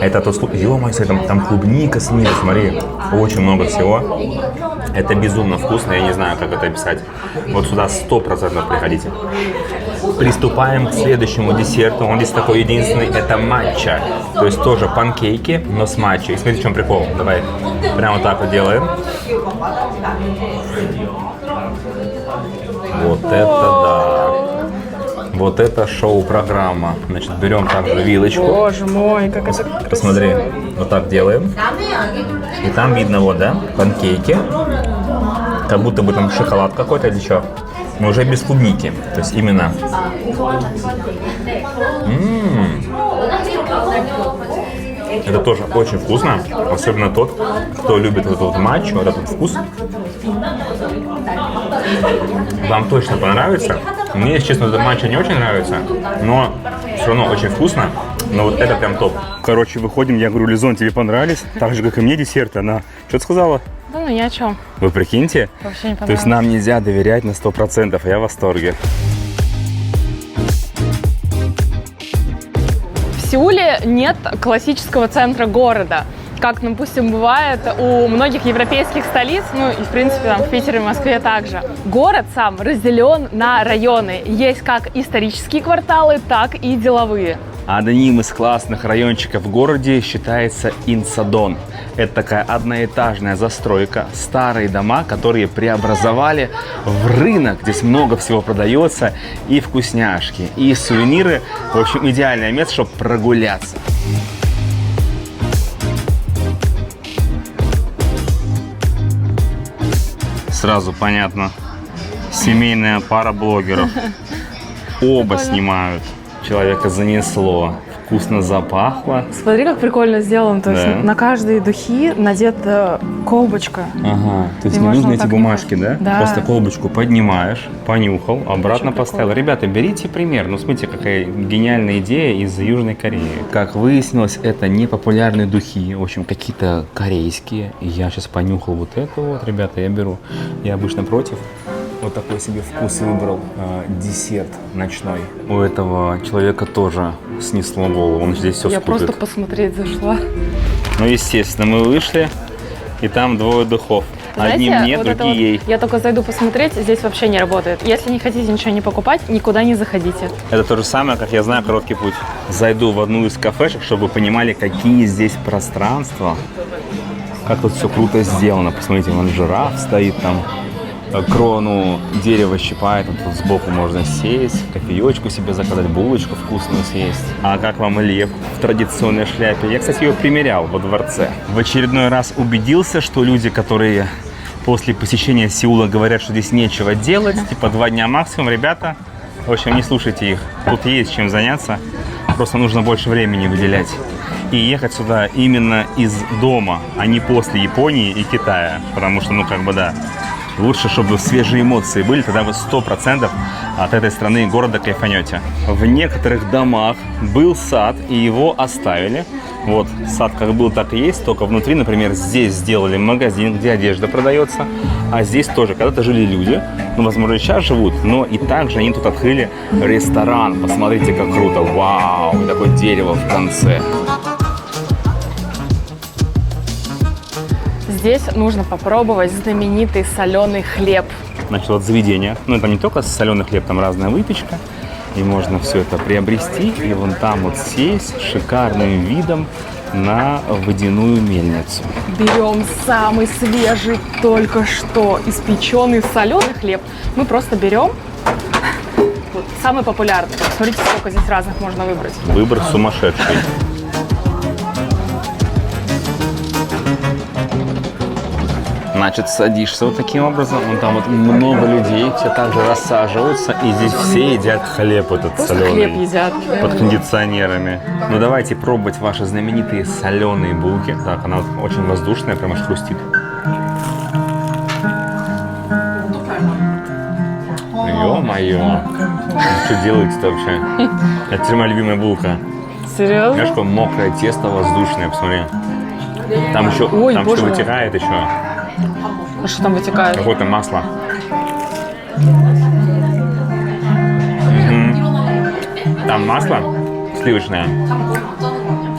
это тот случай. Ё-моё, там клубника снизу, смотри. Очень много всего. Это безумно вкусно, я не знаю, как это описать. Вот сюда 100% приходите. Приступаем к следующему десерту. Он здесь такой единственный, это матча. То есть тоже панкейки, но с матчей. И смотрите, в чем прикол. Давай прямо вот так вот делаем. Вот это да. Вот это шоу-программа. Значит, берем также вилочку. Боже мой, как это красиво. Посмотри, вот так делаем. И там видно, вот, да, панкейки. Как будто бы там шоколад какой-то или что. Но уже без клубники. То есть именно... Это тоже очень вкусно. Особенно тот, кто любит вот этот матчу, вот этот вкус. Вам точно понравится. Мне, если честно, этот матча не очень нравится. Но все равно очень вкусно. Но вот это прям топ. Короче, выходим. Я говорю, Лизон, тебе понравились? Так же, как и мне десерты. Она что-то сказала? Да ну ни о чем. Вы прикиньте? Вообще не понравилось. То есть нам нельзя доверять на 100%. Я в восторге. В Сеуле нет классического центра города, как, допустим, бывает у многих европейских столиц, ну и, в принципе, там, в Питере и Москве также. Город сам разделен на районы. Есть как исторические кварталы, так и деловые. Одним из классных райончиков в городе считается Инсадон. Это такая одноэтажная застройка, старые дома, которые преобразовали в рынок. Здесь много всего продается, и вкусняшки, и сувениры. В общем, идеальное место, чтобы прогуляться. Сразу понятно, семейная пара блогеров. Оба снимают. Человека занесло, вкусно запахло. Смотри, как прикольно сделано. То есть на каждые духи надета колбочка. Ага, то есть И не можно нужно вот эти так бумажки, нюхать. да? Да. Просто колбочку поднимаешь, понюхал, обратно поставил. прикольно. Ребята, берите пример. Ну, смотрите, какая гениальная идея из Южной Кореи. Как выяснилось, это не популярные духи, в общем, какие-то корейские. И я сейчас понюхал вот это вот, ребята, я беру. Я обычно против. Вот такой себе вкус выбрал, десерт ночной. У этого человека тоже снесло голову, он здесь все Я скупит. просто посмотреть зашла. Ну, естественно, мы вышли, и там 2 духов. Одним Знаете, нет, вот это другие ей. вот, я только зайду посмотреть, здесь вообще не работает. Если не хотите ничего не покупать, никуда не заходите. Это то же самое, как я знаю короткий путь. Зайду в одну из кафешек, чтобы вы понимали, какие здесь пространства. Как тут все круто сделано. Посмотрите, вон жираф стоит там. Крону дерева щипает, тут сбоку можно сесть, кофеечку себе заказать, булочку вкусную съесть. А как вам лев в традиционной шляпе? Я, кстати, ее примерял во дворце. В очередной раз убедился, что люди, которые после посещения Сеула говорят, что здесь нечего делать, типа 2 дня максимум, ребята, в общем, не слушайте их. Тут есть чем заняться. Просто нужно больше времени выделять. И ехать сюда именно из дома, а не после Японии и Китая. Потому что, ну, как бы, да, лучше, чтобы свежие эмоции были, тогда вы 100% от этой страны и города кайфанете. В некоторых домах был сад, и его оставили. Вот, сад как был, так и есть, только внутри, например, здесь сделали магазин, где одежда продается, а здесь тоже когда-то жили люди, ну, возможно, и сейчас живут, но и также они тут открыли ресторан. Посмотрите, как круто, вау, и такое дерево в конце. Здесь нужно попробовать знаменитый соленый хлеб. Значит, вот заведение, ну, это не только соленый хлеб, там разная выпечка, и можно все это приобрести, и вон там вот сесть с шикарным видом на водяную мельницу. Берем самый свежий, только что испеченный соленый хлеб. Мы просто берем вот, самый популярный. Смотрите, сколько здесь разных можно выбрать. Выбор сумасшедший. Значит, садишься вот таким образом, вон там вот много людей, все также рассаживаются, и здесь все едят хлеб этот Просто соленый. хлеб едят. Под кондиционерами. Ну давайте пробовать ваши знаменитые соленые булки. Так, она вот очень воздушная, прям аж хрустит. Ё-моё. Что делаете-то вообще? Это теперь моя любимая булка. Серьезно? Знаешь, какое мокрое тесто воздушное, посмотри. Там еще, Ой, там боже что мой. вытекает еще. А что там вытекает? Какое-то масло. Мгм. Там масло сливочное.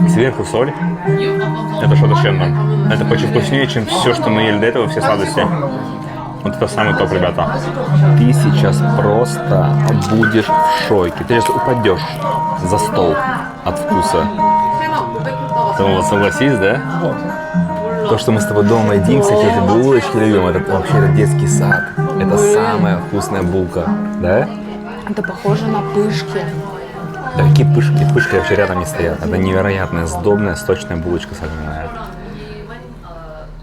Сверху соль. Это что-то с чем-то. Это почти вкуснее, чем все, что мы ели до этого, все сладости. Вот это самый топ, ребята. Ты сейчас просто будешь в шоке. Ты сейчас упадешь за стол от вкуса. Ты вот согласись, да? То, что мы с тобой дома едим, кстати, эти булочки любим, это вообще это детский сад. Это самая вкусная булка, да? Это похоже на пышки. Да какие пышки? Пышки вообще рядом не стоят. Это невероятная, сдобная, сочная булочка соленая.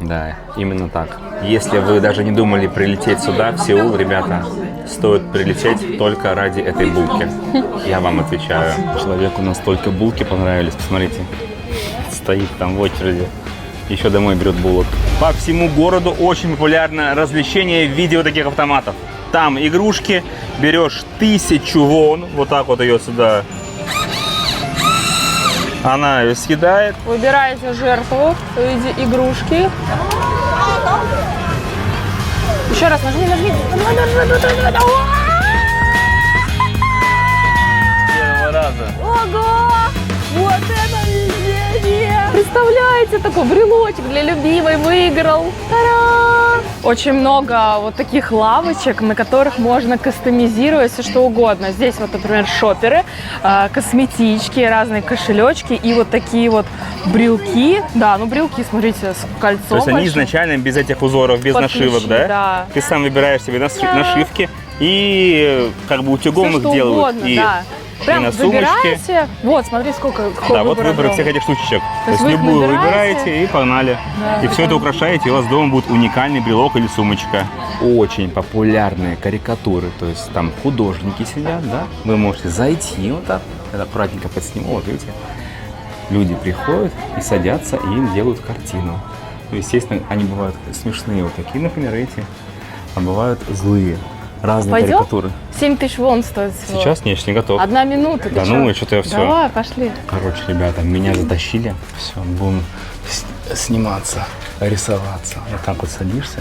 Да, именно так. Если вы даже не думали прилететь сюда, в Сеул, ребята, стоит прилететь только ради этой булки. Я вам отвечаю. Человеку настолько булки понравились, посмотрите. Стоит там в очереди. Еще домой берет булок. По всему городу очень популярно развлечение в виде вот таких автоматов. Там игрушки, берешь 1000 вон, вот так вот ее сюда. Она ее съедает. Выбираете жертву в виде игрушки. Еще раз нажми. Первого раза. Ого! Вот это везение! Представляете, такой брелочек для любимой выиграл. Та-дам! Очень много вот таких лавочек, на которых можно кастомизировать все что угодно. Здесь вот, например, шоперы, косметички, разные кошелечки и вот такие вот брелки. Да, ну брелки, смотрите, с кольцом. То есть они большим. изначально без этих узоров, без Под нашивок, ключи, да? да. Ты сам выбираешь себе Да. нашивки и как бы утюгом Все их что делают. угодно, И да. Прям на сумочке. выбираете. Вот, смотри, сколько Да, вот выбора выбор дома. всех этих штучек. То есть вы их любую набираете. выбираете и погнали. Да, и все это украшаете, и у вас дома будет уникальный брелок или сумочка. Очень популярные карикатуры, то есть там художники сидят, да? Вы можете зайти вот так, это аккуратненько подсниму, вот видите. Люди приходят и садятся, и им делают картину. Ну, естественно, они бывают смешные, вот такие, например, эти, а бывают злые. Разные Пойдем? карикатуры. 7000 вон стоит всего. Сейчас не, еще не готов. 1 минута. ты Да чё? ну, и что-то я все. Давай, пошли. Короче, ребята, меня затащили. Все, будем сниматься, рисоваться. Вот так вот садишься.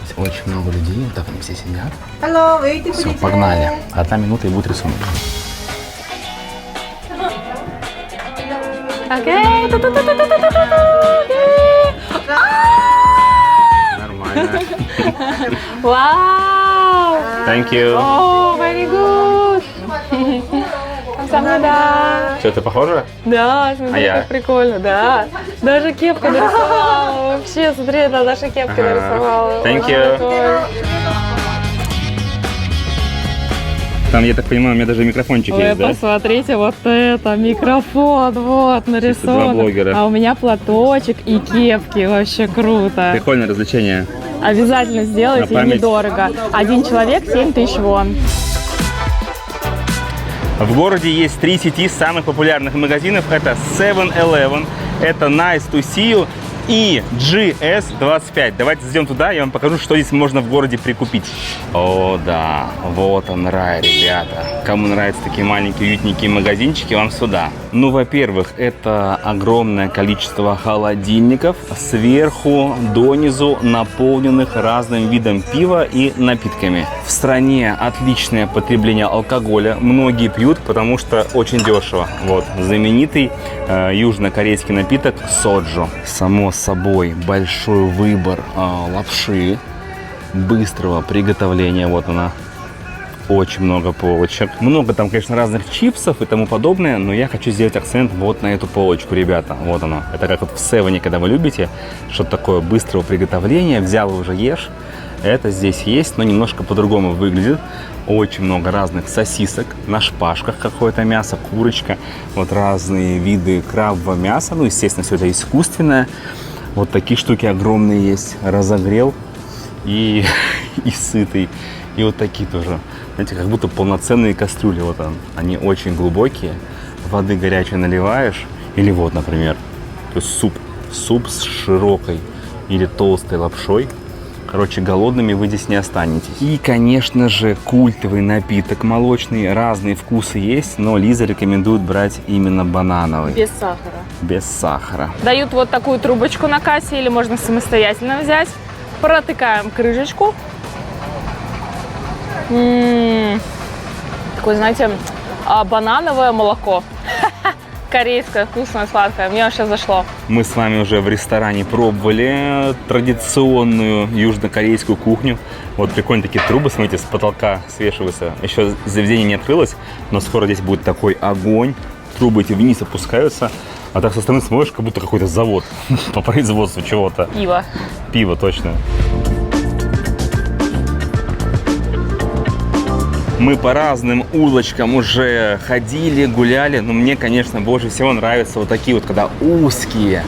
Здесь очень много людей, вот так они все сидят. Все, погнали. 1 минута и будет рисунок. Окей. Нормально. Вау. Thank you. О, very good. Камсамнida. Что, ты похожа? Да, смотри, я? как прикольно, да. Даже кепку нарисовала. Вообще, смотри, это наша кепка нарисовала. Thank Очень you. прикольно. Там, я так понимаю, у меня даже микрофончик Ой, есть, да? посмотрите, вот это, микрофон, вот, нарисован. два блогера. А у меня платочек и кепки, вообще круто. Прикольное развлечение. Обязательно сделайте, На и память. недорого. 1 человек 7000 вон. В городе есть 3 сети самых популярных магазинов. Это 7-Eleven, это Nice to See You и GS25. Давайте зайдем туда, я вам покажу, что здесь можно в городе прикупить. О, да, вот он рай, ребята. Кому нравятся такие маленькие уютненькие магазинчики, вам сюда. Ну, во-первых, это огромное количество холодильников, сверху донизу наполненных разным видом пива и напитками. В стране отличное потребление алкоголя. Многие пьют, потому что очень дешево. Вот, знаменитый южнокорейский напиток соджу. Само собой, большой выбор лапши быстрого приготовления. Вот она. Очень много полочек. Много там, конечно, разных чипсов и тому подобное, но я хочу сделать акцент вот на эту полочку, ребята. Вот она. Это как вот в Севене, когда вы любите что-то такое быстрого приготовления. Взял и уже ешь. Это здесь есть, но немножко по-другому выглядит. Очень много разных сосисок, на шпажках какое-то мясо, курочка. Вот разные виды крабового мяса. Ну, естественно, все это искусственное. Вот такие штуки огромные есть. Разогрел и сытый. И вот такие тоже. Знаете, как будто полноценные кастрюли. Вот они очень глубокие. Воды горячей наливаешь. Или вот, например, то есть суп с широкой или толстой лапшой. Короче, голодными вы здесь не останетесь. И, конечно же, культовый напиток молочный. Разные вкусы есть, но Лиза рекомендует брать именно банановый. Без сахара. Без сахара. Дают вот такую трубочку на кассе, или можно самостоятельно взять. Протыкаем крышечку. Такое, знаете, банановое молоко. Корейское, вкусное, сладкое. Мне вообще зашло. Мы с вами уже в ресторане пробовали традиционную южнокорейскую кухню. Вот прикольно такие трубы, смотрите, с потолка свешиваются. Еще заведение не открылось, но скоро здесь будет такой огонь. Трубы эти вниз опускаются. А так со стороны смотришь, как будто какой-то завод по производству чего-то. Пиво. Пиво, точно. Мы по разным улочкам уже ходили, гуляли, но мне, конечно, больше всего нравятся вот такие вот, когда узкие,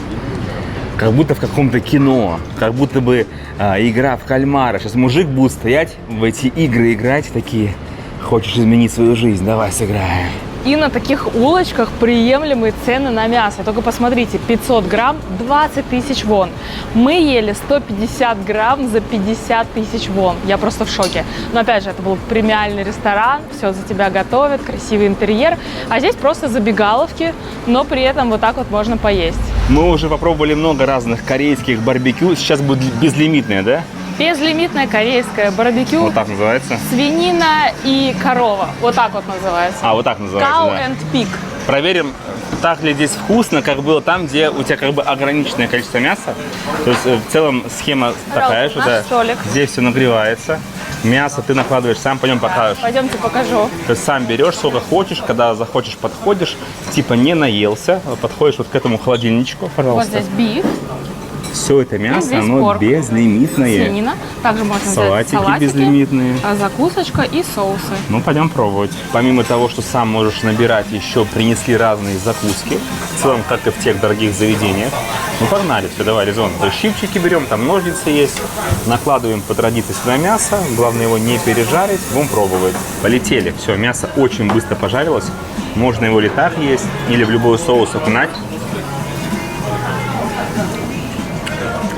как будто в каком-то кино, как будто бы игра в кальмара. Сейчас мужик будет стоять в эти игры играть, такие, хочешь изменить свою жизнь, давай сыграем. И на таких улочках приемлемые цены на мясо. Только посмотрите, 500 грамм 20 тысяч вон. Мы ели 150 грамм за 50 тысяч вон. Я просто в шоке. Но опять же, это был премиальный ресторан, все за тебя готовят, красивый интерьер. А здесь просто забегаловки, но при этом вот так вот можно поесть. Мы уже попробовали много разных корейских барбекю. Сейчас будет безлимитное, да? Безлимитное корейское барбекю. Вот так называется. Свинина и корова. Вот так вот называется. А, вот так называется, Cow да. and pig. Проверим, так ли здесь вкусно, как было там, где у тебя как бы ограниченное количество мяса. То есть в целом схема такая, что наш столик. здесь все нагревается. Мясо ты накладываешь сам, пойдем покажешь. Пойдемте покажу. То есть сам берешь, сколько хочешь, когда захочешь, подходишь. Типа не наелся, подходишь вот к этому холодильничку, Вот пожалуйста. здесь биф, Все это мясо, здесь оно порк. безлимитное. свинина. Также можно взять Салатики салатики, безлимитные. закусочка и соусы. Ну, пойдем пробовать. Помимо того, что сам можешь набирать, еще принесли разные закуски. В целом, как и в тех дорогих заведениях. Ну, погнали. Все, давай, Резон. То есть щипчики берем, там ножницы есть. Накладываем по традиции сюда мясо. Главное его не пережарить. Будем пробовать. Полетели. Все, мясо очень быстро пожарилось. Можно его или так есть, или в любой соус окунать.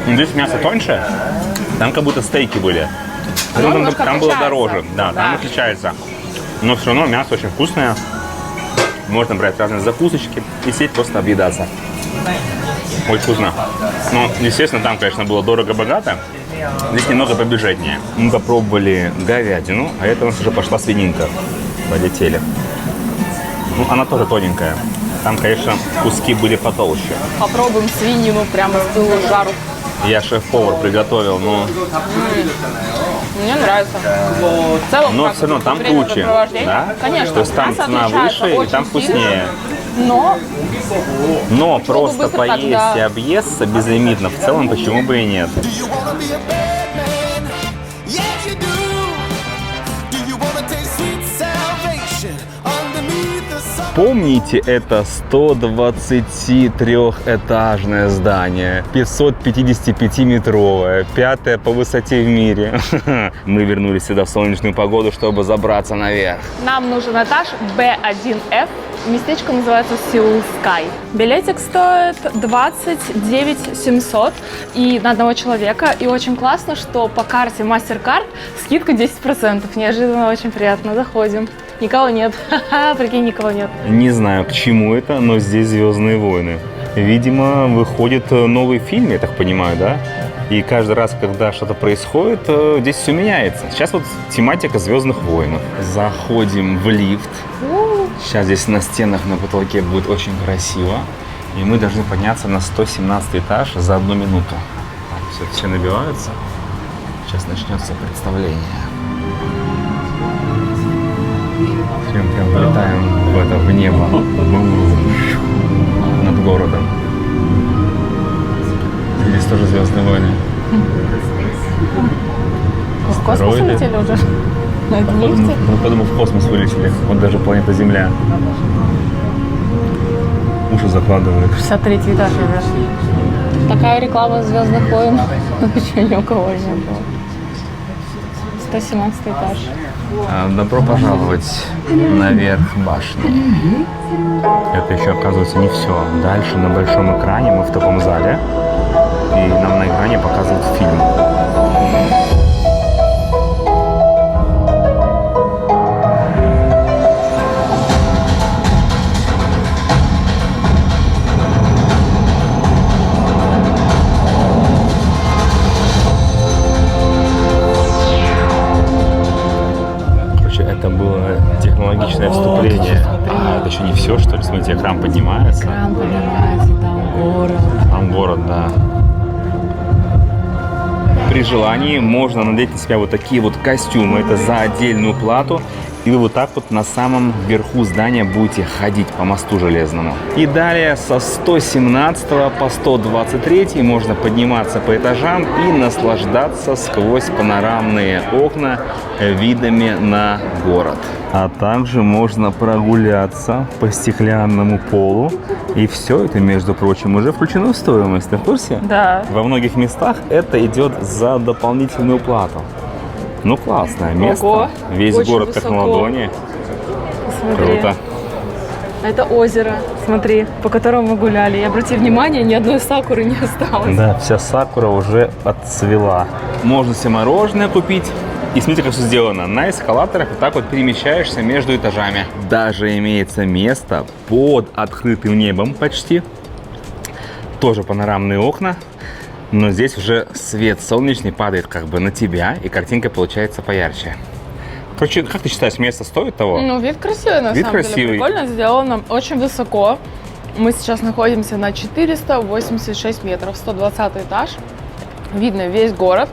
Здесь мясо тоньше. Там как будто стейки были. Там было дороже. Да, там отличается. Но все равно мясо очень вкусное. Можно брать разные закусочки и сидеть просто объедаться. Очень вкусно. Но, естественно, там, конечно, было дорого-богато. Здесь немного побюджетнее. Мы попробовали говядину, а это у нас уже пошла свининка. Полетели. Ну, она тоже тоненькая. Там, конечно, куски были потолще. Попробуем свинину прямо с пылу с жару. Я шеф-повар приготовил, но... Мне нравится. В целом, Но как все равно там круче. времяпрепровождения, Да? Конечно. То есть там мясо цена отличается выше и очень там вкуснее. сильно, Но бы просто быстро поесть тогда. и объесться безлимитно в целом почему бы и нет. Do you wanna be a bad man? Yes, you do. Do you wanna taste sweet salvation underneath the Помните, это 123-этажное здание, 555-метровое, 5-е по высоте в мире. Мы вернулись сюда в солнечную погоду, чтобы забраться наверх. Нам нужен этаж B1F. Местечко называется Seoul Sky. Билетик стоит 29 700 и на одного человека. И очень классно, что по карте MasterCard скидка 10%. Неожиданно, очень приятно. Заходим. Никого нет. Ха-ха, прикинь, никого нет. Не знаю, к чему это, но здесь «Звездные войны». Видимо, выходит новый фильм, я так понимаю, да? И каждый раз, когда что-то происходит, здесь все меняется. Сейчас вот тематика «Звездных войн». Заходим в лифт. Сейчас здесь на стенах, на потолке будет очень красиво. И мы должны подняться на 117 этаж за 1 минуту. Все набиваются. Сейчас начнется представление. Прям вылетаем в небо. Над городом. Здесь тоже «Звездные войны». В космос улетели уже? На этом лифте? Мы подумал, в космос вылетели. Вот даже планета Земля. Уши закладывают. 63 этаж уже. Такая реклама «Звездных войн» еще ни у кого не было. 117 этаж. Добро пожаловать наверх башни. Это еще, оказывается, не все. Дальше на большом экране мы в таком зале. И нам на экране показывают фильм. Это было технологичное вступление. А, это еще не все, что ли? Смотрите, экран поднимается. Экран поднимается, там город. Там город, да. При желании можно надеть на себя вот такие вот костюмы. Это за отдельную плату. И вы вот так вот на самом верху здания будете ходить по мосту железному. И далее со 117 по 123 можно подниматься по этажам и наслаждаться сквозь панорамные окна видами на город. А также можно прогуляться по стеклянному полу. И все это, между прочим, уже включено в стоимость. Ты в курсе? Да. Во многих местах это идет за дополнительную плату. Ну, классное место. Ого, Весь очень город как на высоко. ладони. Смотри. Круто. Это озеро, смотри, по которому мы гуляли. И обрати внимание, ни одной сакуры не осталось. Да, вся сакура уже отцвела. Можно себе мороженое купить. И смотрите, как все сделано. На эскалаторах вот так вот перемещаешься между этажами. Даже имеется место под открытым небом почти. Тоже панорамные окна. Но здесь уже свет солнечный падает как бы на тебя, и картинка получается поярче. Короче, как ты считаешь, место стоит того? Ну, вид красивый, на Вид самом красивый. деле. Прикольно сделано, очень высоко. Мы сейчас находимся на 486 метров, 120 этаж. Видно весь город.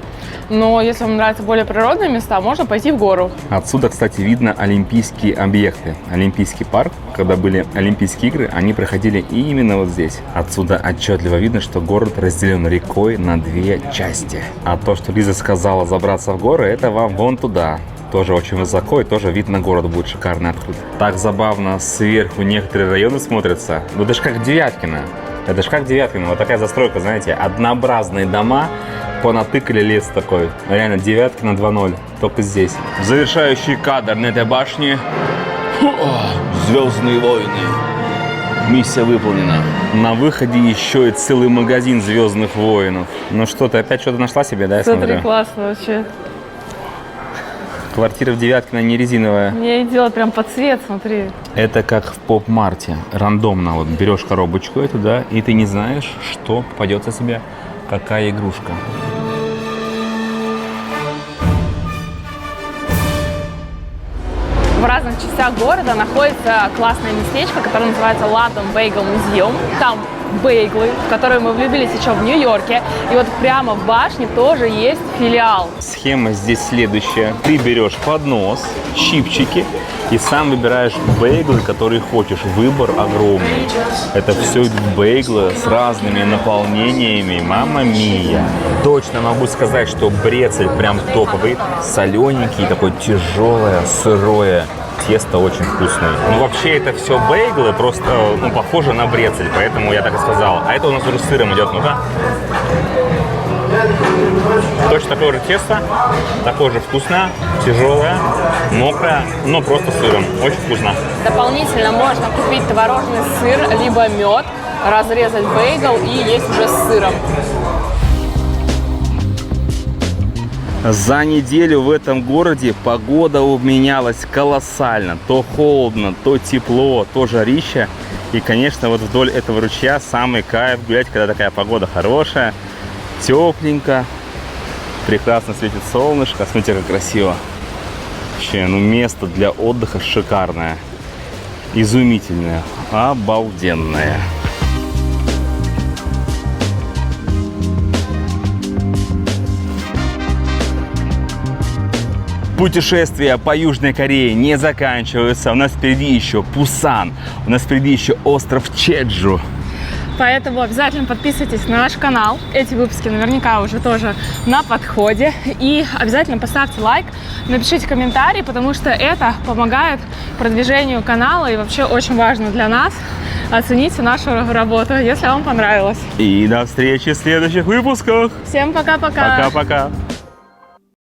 Но если вам нравятся более природные места, можно пойти в гору. Отсюда, кстати, видно олимпийские объекты. Олимпийский парк, когда были Олимпийские игры, они проходили именно вот здесь. Отсюда отчетливо видно, что город разделен рекой на 2 части. А то, что Лиза сказала забраться в горы, это вам вон туда. Тоже очень высоко, и тоже вид на город будет шикарный откуда. Так забавно сверху некоторые районы смотрятся. Ну, это ж как Девяткино. Это ж как Девяткино. Вот такая застройка, знаете, однообразные дома. Понатыкали лес такой. Реально, Девяткино 2.0. Только здесь. Завершающий кадр на этой башне. «Звездные войны». Миссия выполнена. На выходе еще и целый магазин «Звездных воинов». Ну что, ты опять что-то нашла себе, да, я Смотри, смотрю? классно вообще. Квартира в Девяткино не резиновая. Мне делать прям под цвет, смотри. Это как в поп-марте. Рандомно вот берешь коробочку эту, да, и ты не знаешь, что попадется себе, какая игрушка. В разных частях города находится классное местечко, которое называется London Bagel Museum. Там бейглы, в которые мы влюбились еще в Нью-Йорке. И вот прямо в башне тоже есть филиал. Схема здесь следующая. Ты берешь поднос, чипчики и сам выбираешь бейглы, которые хочешь. Выбор огромный. Это все бейглы с разными наполнениями. Мамма мия. Точно могу сказать, что брецель прям топовый. Солененький, такое тяжелое, сырое. тесто очень вкусное. Ну, вообще, это все бейглы, просто, ну, похоже на брецель, поэтому я так и сказал. А это у нас уже с сыром идет, ну-ка. Точно такое же тесто, такое же вкусное, тяжелое, мокрое, но просто с сыром. Очень вкусно. Дополнительно можно купить творожный сыр, либо мед, разрезать бейгл и есть уже с сыром. За неделю в этом городе погода менялась колоссально. То холодно, то тепло, то жарища. И, конечно, вот вдоль этого ручья самый кайф гулять, когда такая погода хорошая, тепленько, прекрасно светит солнышко. Смотрите, как красиво. Вообще, ну, место для отдыха шикарное, изумительное, обалденное. Путешествия по Южной Корее не заканчиваются. У нас впереди еще Пусан, у нас впереди еще остров Чеджу. Поэтому обязательно подписывайтесь на наш канал. Эти выпуски наверняка уже тоже на подходе. И обязательно поставьте лайк, напишите комментарий, потому что это помогает продвижению канала и вообще очень важно для нас. Оцените нашу работу, если вам понравилось. И до встречи в следующих выпусках. Всем пока-пока. Пока-пока.